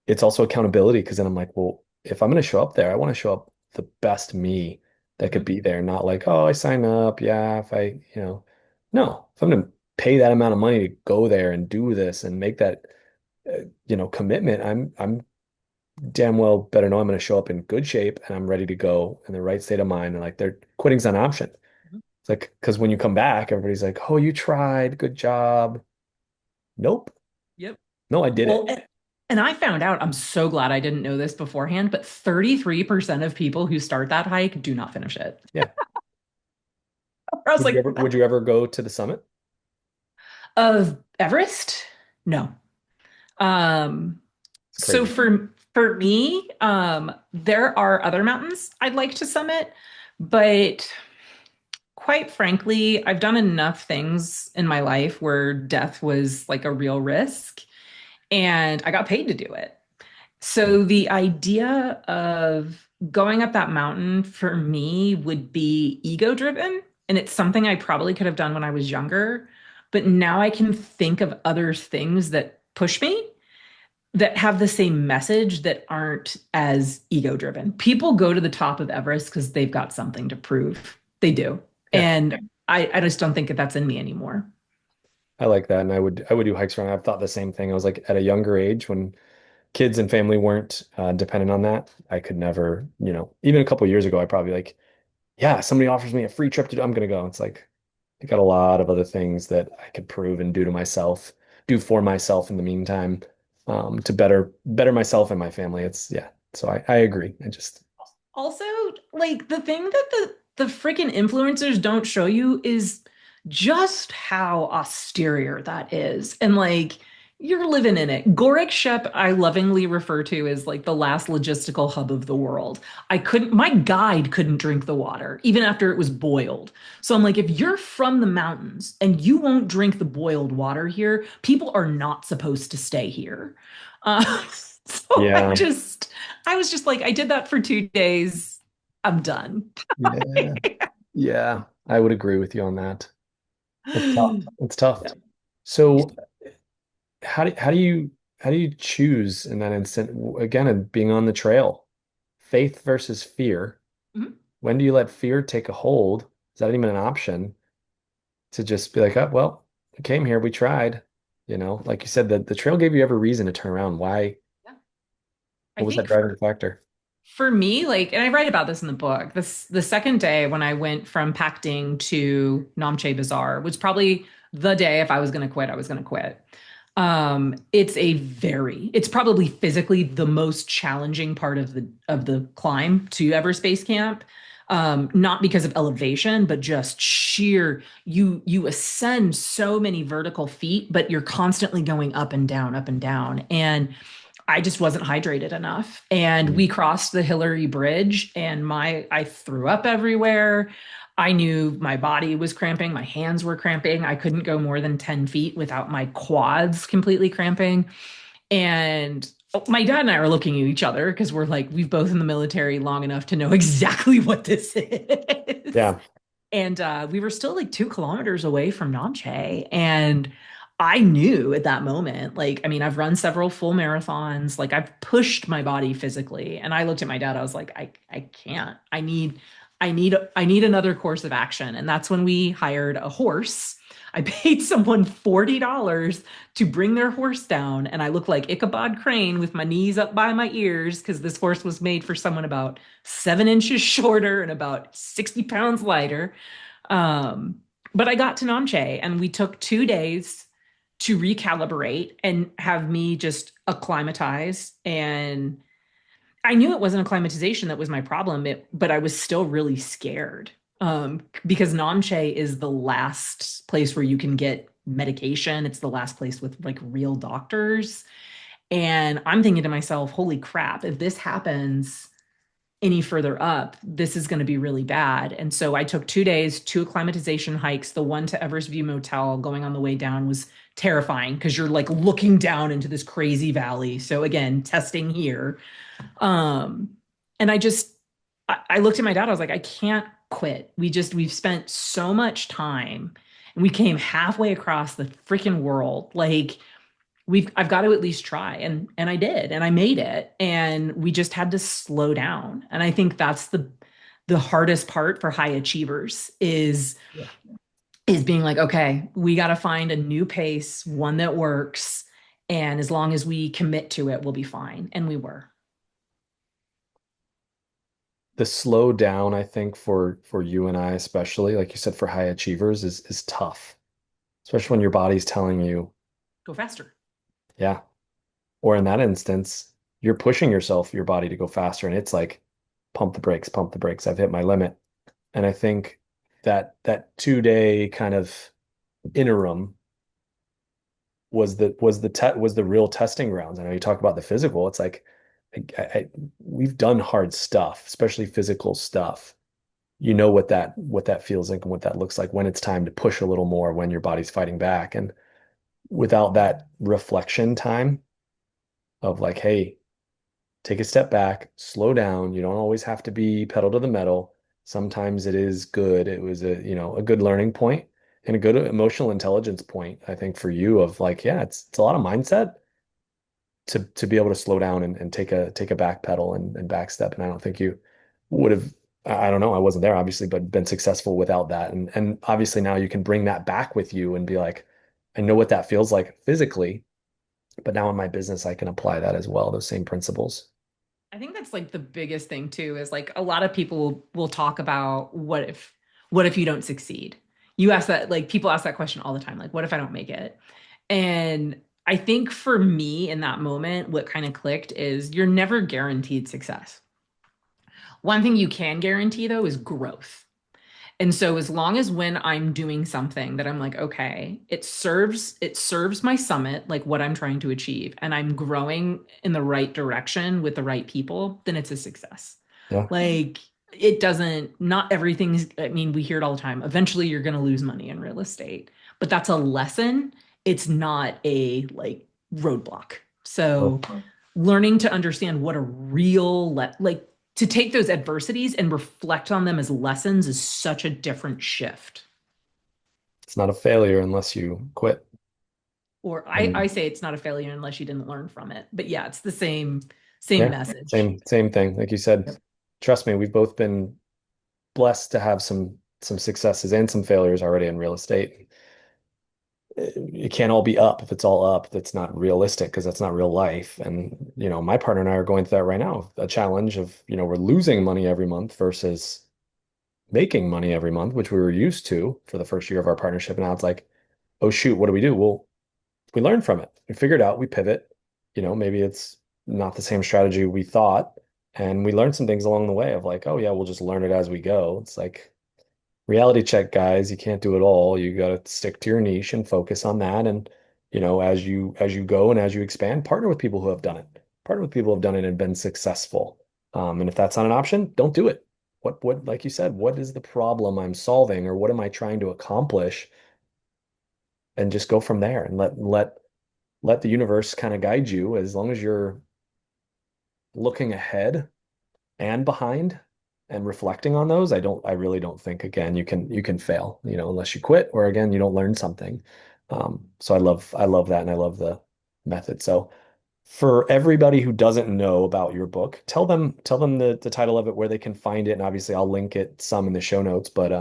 it's also accountability because then I'm like, well, if I'm going to show up there, I want to show up the best me that could Mhm. be there, not like, oh, I sign up. Yeah, if no, if I'm going to pay that amount of money to go there and do this and make that, commitment, I'm damn well better know I'm going to show up in good shape and I'm ready to go in the right state of mind. And like, quitting's not an option. It's like, because when you come back, everybody's like, oh, you tried, good job. Nope. Yep. No, I did Well, it. and I found out, I'm so glad I didn't know this beforehand, but 33% of people who start that hike do not finish it. Yeah. I was like, Would you ever go to the summit? of Everest? No. Um, It's so crazy. for me, there are other mountains I'd like to summit, but quite frankly, I've done enough things in my life where death was like a real risk, and I got paid to do it. Yeah. So the idea of going up that mountain for me would be ego driven. And it's something I probably could have done when I was younger. But now I can think of other things that push me that have the same message that aren't as ego driven. People go to the top of Everest because they've got something to prove. They do. Yeah. And I just don't think that that's in me anymore. I like that. And I would do hikes around. I've thought the same thing. I was like at a younger age when kids and family weren't dependent on that. I could never, even a couple of years ago, I probably like, yeah, somebody offers me a free trip to do, I'm gonna go. It's like I got a lot of other things that I could prove and do to myself, do for myself in the meantime, to better myself and my family. It's yeah. So I agree. I just Also, like the thing that the freaking influencers don't show you is just how austere that is. And like you're living in it. Gorik Shep, I lovingly refer to as like the last logistical hub of the world. My guide couldn't drink the water, even after it was boiled. So I'm like, if you're from the mountains and you won't drink the boiled water here, people are not supposed to stay here. So yeah, I was just like, I did that for 2 days. I'm done. yeah, yeah. I would agree with you on that. It's tough. It's tough. Yeah. So how do you choose in that instant again and being on the trail? Faith versus fear. Mhm. When do you let fear take a hold? Is that even an option to just be like, oh, well, we came here, we tried. Like you said, the trail gave you every reason to turn around. Why? Yeah. I What was that think driving factor? for me, like, and I write about this in the book, the second day when I went from Pakting to Namche Bazaar was probably the day if I was going to quit, I was going to quit. It's probably physically the most challenging part of the climb to Everest Base Camp. Not because of elevation, but just sheer you ascend so many vertical feet, but you're constantly going up and down, up and down. And I just wasn't hydrated enough. And Mm. we crossed the Hillary Bridge and I threw up everywhere. I knew my body was cramping, my hands were cramping. I couldn't go more than 10 feet without my quads completely cramping. And my dad and I are looking at each other because we're like, we've both in the military long enough to know exactly what this is. Yeah. And we were still like 2 kilometers away from Namche. And I knew at that moment, like, I mean, I've run several full marathons, like I've pushed my body physically. And I looked at my dad, I was like, I can't. I need another course of action. And that's when we hired a horse. I paid someone $40 to bring their horse down, and I looked like Ichabod Crane with my knees up by my ears because this horse was made for someone about 7 inches shorter and about 60 pounds lighter. Um, but I got to Namche, and we took 2 days to recalibrate and have me just acclimatize. And I knew it wasn't acclimatization that was my problem, but I was still really scared, because Namche is the last place where you can get medication. It's the last place with like real doctors. And I'm thinking to myself, holy crap, if this happens any further up, this is going to be really bad. And so I took 2 days, two acclimatization hikes. The one to Everest View Motel going on the way down was terrifying because you're like looking down into this crazy valley. So again, testing here. Um, and I looked at my dad. I was like, I can't quit. We've spent so much time and we came halfway across the freaking world. Like I've got to at least try. And I did, and I made it. And we just had to slow down. And I think that's the hardest part for high achievers is being like, okay, we got to find a new pace, one that works. And as long as we commit to it, we'll be fine. And we were. The slow down, I think for you and I especially, like you said, for high achievers is tough, especially when your body's telling you, Go faster. yeah. Or in that instance, you're pushing yourself, your body to go faster, and it's like, pump the brakes, pump the brakes. I've hit my limit. And I think that 2 day kind of interim was the real testing grounds. I know you talk about the physical. It's like we've done hard stuff, especially physical stuff. You know what that feels like and what that looks like when it's time to push a little more when your body's fighting back. And without that reflection time of like, hey, take a step back, slow down. You don't always have to be pedal to the metal. Sometimes it is good. It was a good learning point and a good emotional intelligence point, I think, for you of like, yeah, it's a lot of mindset to be able to slow down and take a back pedal and back step. And I don't think you would have, I don't know, I wasn't there obviously, but been successful without that. And obviously now you can bring that back with you and be like, I know what that feels like physically, but now in my business I can apply that as well, those same principles. I think that's like the biggest thing too, is like a lot of people will talk about what if you don't succeed? You ask that, like people ask that question all the time, like what if I don't make it? And I think for me in that moment, what kind of clicked is you're never guaranteed success. One thing you can guarantee though is growth. And so as long as when I'm doing something that I'm like, okay, it serves my summit, like what I'm trying to achieve, and I'm growing in the right direction with the right people, then it's a success. Yeah. Like it doesn't, not everything's, I mean, we hear it all the time. Eventually you're going to lose money in real estate, but that's a lesson. It's not a like roadblock. So learning to understand what a like to take those adversities and reflect on them as lessons is such a different shift. It's not a failure unless you quit. Or I And say it's not a failure unless you didn't learn from it. But yeah, it's the same yeah, message. same thing. Like you said, trust me, we've both been blessed to have some successes and some failures already in real estate. It can't all be up. If it's all up, that's not realistic because that's not real life. And my partner and I are going through that right now. A challenge of, we're losing money every month versus making money every month, which we were used to for the first year of our partnership. And now it's like, oh shoot, what do we do? Well, we learn from it. We figure it out. We pivot. Maybe it's not the same strategy we thought. And we learned some things along the way of like, oh yeah, we'll just learn it as we go. It's like reality check, guys. You can't do it all. You got to stick to your niche and focus on that. And as you go and as you expand, partner with people who have done it. Partner with people who have done it and been successful. And if that's not an option, don't do it. What like you said, what is the problem I'm solving or what am I trying to accomplish? And just go from there and let the universe kind of guide you as long as you're looking ahead and behind and reflecting on those. I really don't think again you can fail, unless you quit or again you don't learn something. So I love that and I love the method. So For everybody who doesn't know about your book, tell them the title of it, where they can find it, and obviously I'll link it some in the show notes. But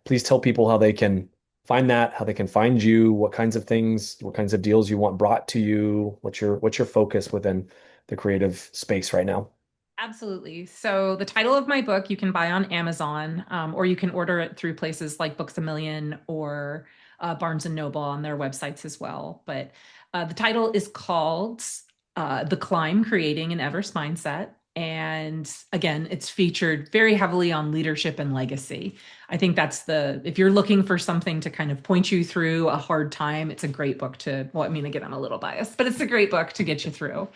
please tell people how they can find that, how they can find you, what kinds of things, what kinds of deals you want brought to you, what's your focus within the creative space right now. Absolutely. So the title of my book you can buy on Amazon, or you can order it through places like Books a Million or Barnes and Noble on their websites as well. But the title is called "The Climb: Creating an Everest Mindset." And again, it's featured very heavily on leadership and legacy. I think that's if you're looking for something to kind of point you through a hard time, it's a great book well, I mean, again, I'm a little biased, but it's a great book to get you through.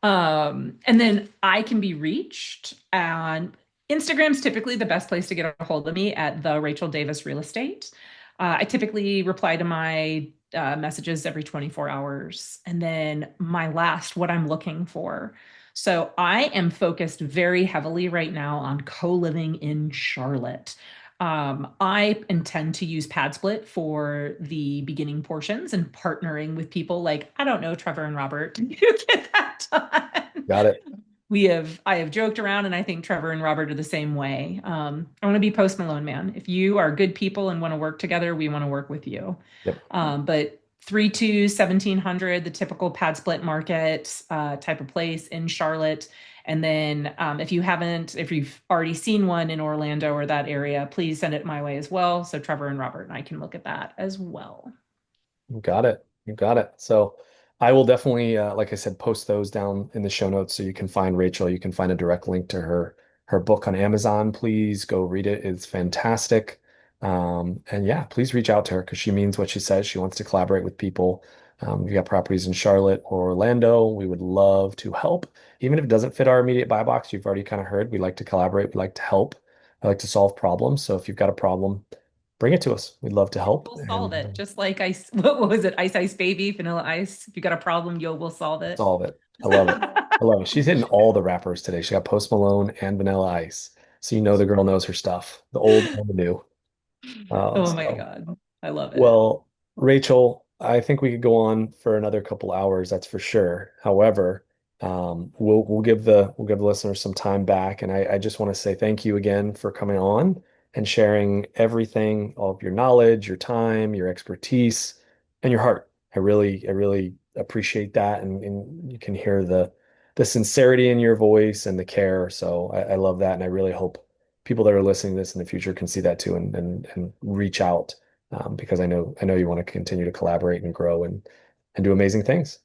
And then I can be reached, and Instagram's typically the best place to get a hold of me at the Rachel Davis Real Estate. I typically reply to my messages every 24 hours. And then my last, what I'm looking for. So I am focused very heavily right now on co-living in Charlotte. I intend to use PadSplit for the beginning portions and partnering with people like, I don't know, Trevor and Robert to get that done. Got it. I have joked around, and I think Trevor and Robert are the same way. I want to be Post Malone, man. If you are good people and want to work together, we want to work with you. Yep. But 3 to 1700, the typical pad split market type of place in Charlotte. And then if you've already seen one in Orlando or that area, please send it my way as well. So Trevor and Robert and I can look at that as well. You got it. You got it. So I will definitely, like I said, post those down in the show notes so you can find Rachel. You can find a direct link to her book on Amazon. Please go read it. It's fantastic. And yeah, please reach out to her because she means what she says. She wants to collaborate with people. If you got properties in Charlotte or Orlando, we would love to help. Even if it doesn't fit our immediate buy box, you've already kind of heard, we like to collaborate. We like to help. I like to solve problems. So if you've got a problem, bring it to us. We'd love to help. We'll solve And it. Just like ice, what was it? Ice Ice Baby, Vanilla Ice. If you got a problem, yo, we'll solve it. solve it. I love it. I love it. She's hitting all the rappers today. She got Post Malone and Vanilla Ice. So you know the girl knows her stuff, the old and the new. Uh, Oh my so God. I love it. well, Rachel, I think we could go on for another couple hours, that's for sure. However, we'll give the listeners some time back, and I just want to say thank you again for coming on and sharing everything, all of your knowledge, your time, your expertise, and your heart. I really appreciate that, and you can hear the sincerity in your voice and the care. So I love that, and I really hope people that are listening to this in the future can see that too and reach out because I know you want to continue to collaborate and grow and do amazing things.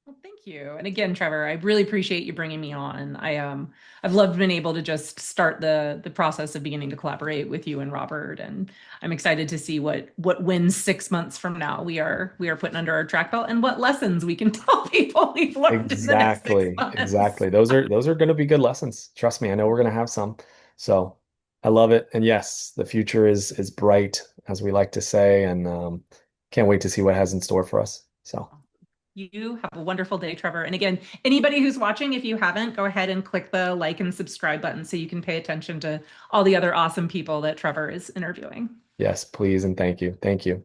Well, thank you. And again, Trevor, I really appreciate you bringing me on. I've loved being able to just start the process of beginning to collaborate with you and Robert, and I'm excited to see what wins 6 months from now we are putting under our track belt, and what lessons we can tell people we've learned in the next six Exactly, months. exactly. Those are going to be good lessons. Trust me, I know we're going to have some. So I love it. And yes, the future is bright, as we like to say, and can't wait to see what it has in store for us. So You have a wonderful day, Trevor. And again, anybody who's watching, if you haven't, go ahead and click the like and subscribe button so you can pay attention to all the other awesome people that Trevor is interviewing. yes, please and thank you. Thank you.